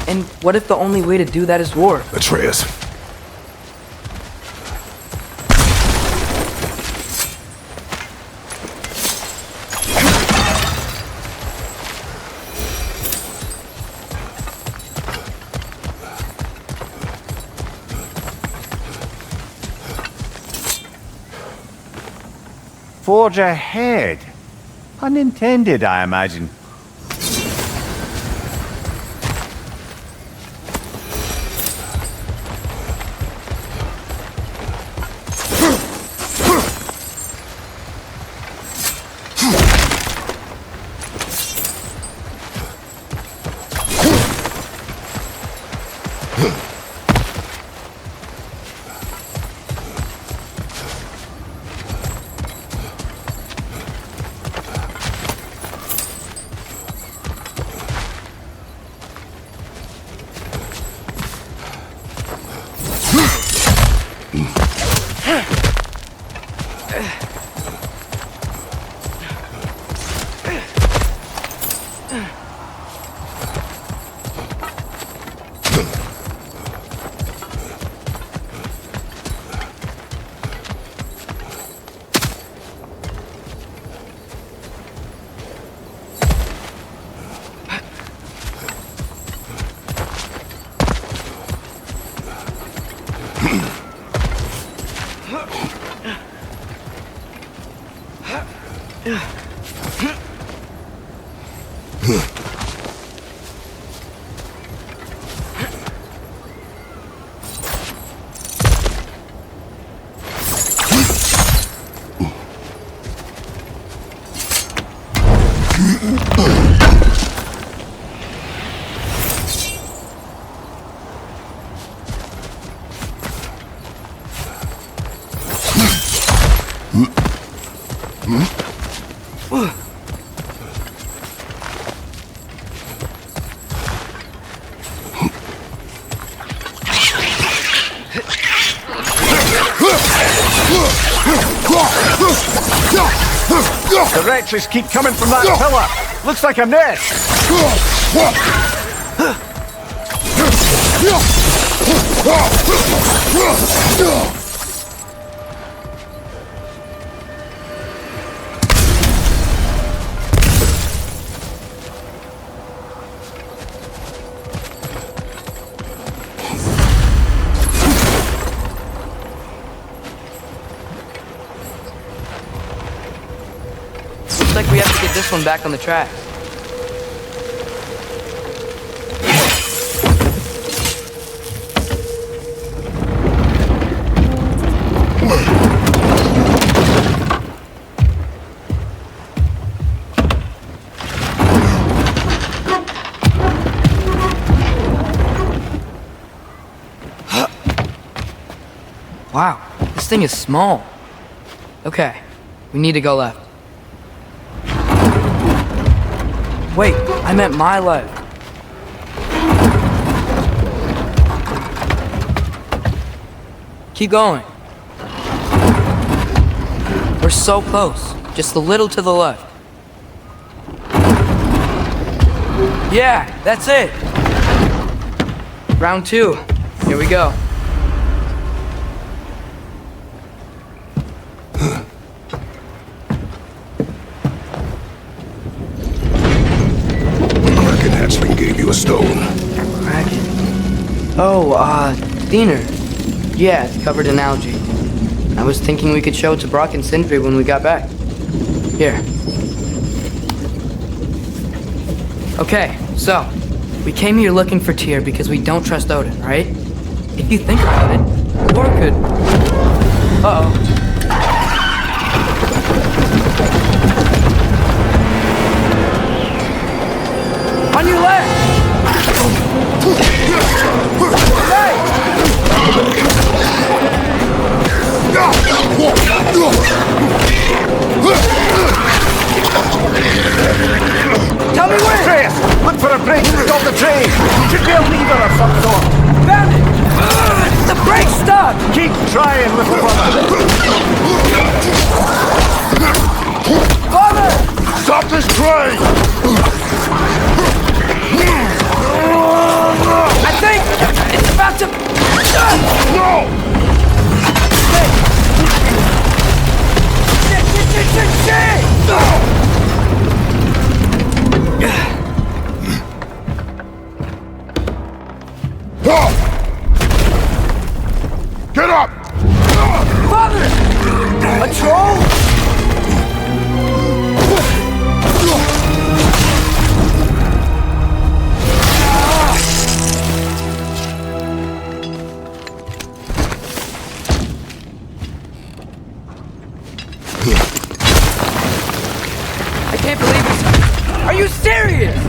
And what if the only way to do that is war? Atreus. Forge ahead. Unintended, I imagine. The wretches keep coming from that pillar. Looks like a nest. Looks like we have to get this one back on the track. Wow, this thing is small. Okay, we need to go left. Wait, I meant my left. Keep going. We're so close, just a little to the left. Yeah, that's it. Round 2, here we go. Hatchling gave you a stone. Kraken. Oh, Diener. Yeah, it's covered in algae. I was thinking we could show it to Brock and Sindri when we got back. Here. Okay, so, we came here looking for Tyr because we don't trust Odin, right? If you think about it, war could... Uh-oh. On your left! Hey! trying, little brother. Father! Stop this train! I think it's about to... No! Shit! Get up! Father! A troll? I can't believe this. Are you serious?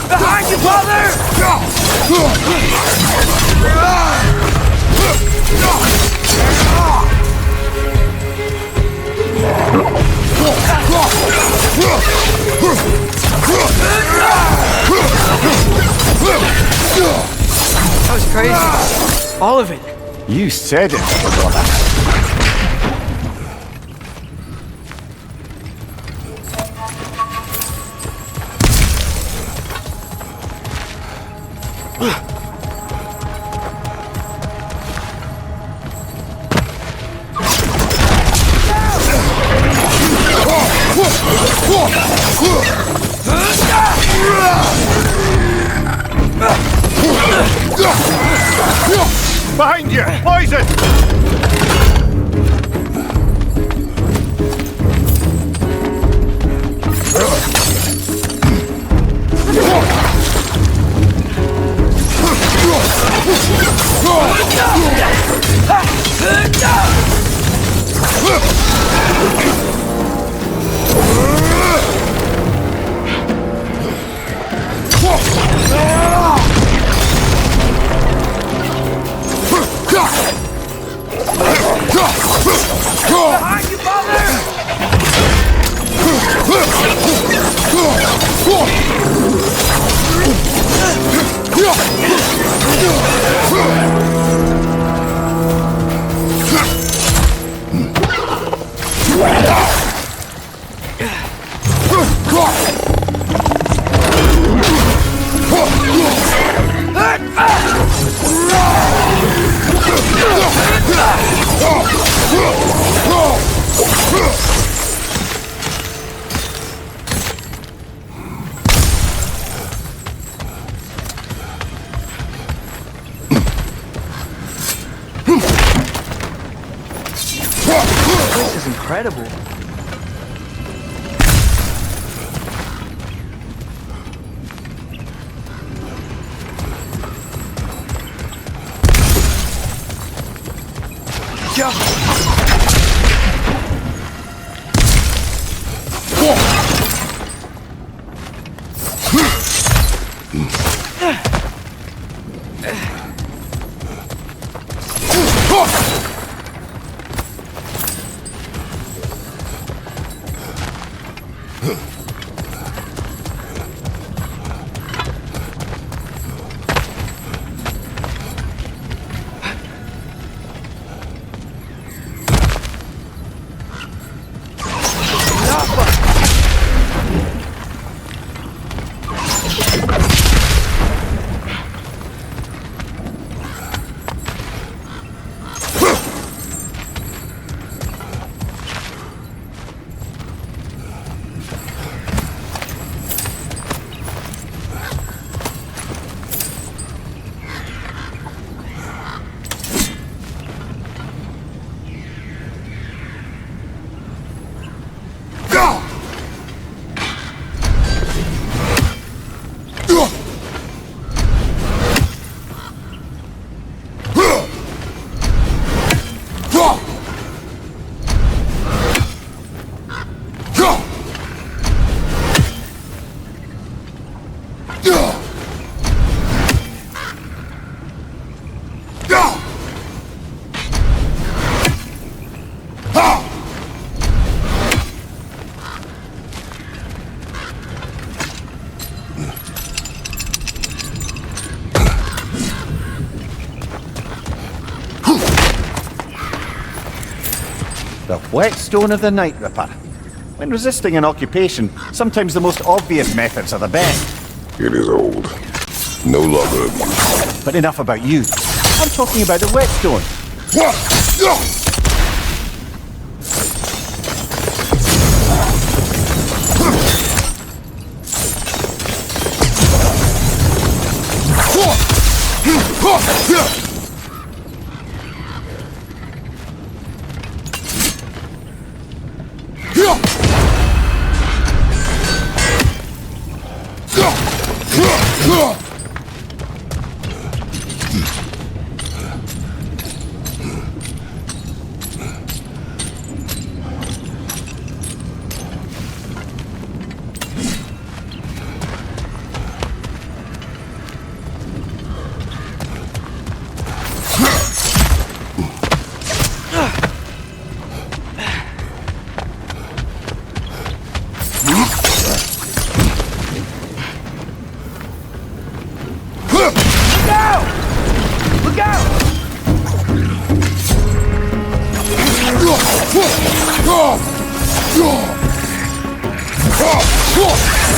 Behind you, father! That was crazy. All of it. You said it, little brother. Behind you! Poison! Behind you, father! This is incredible. The whetstone of the Night Ripper. When resisting an occupation, sometimes the most obvious methods are the best. It is old. No longer of use. But enough about you. I'm talking about the whetstone.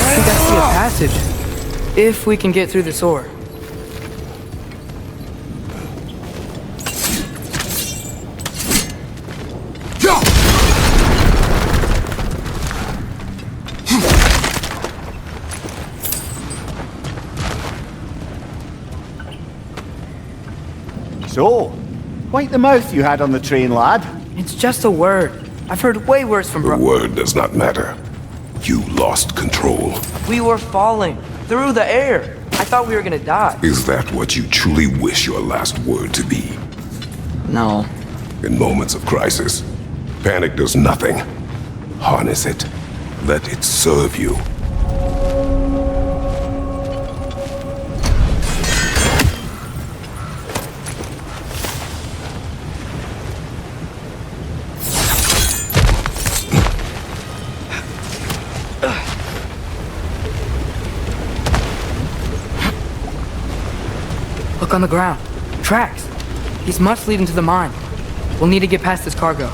I think I see a passage. If we can get through this door. So, wipe the mouth you had on the train, lad. It's just a word. I've heard way worse from The word does not matter. You lost control. We were falling through the air. I thought we were gonna die. Is that what you truly wish your last word to be? No. In moments of crisis, panic does nothing. Harness it. Let it serve you. Look on the ground. Tracks. These must lead into the mine. We'll need to get past this cargo.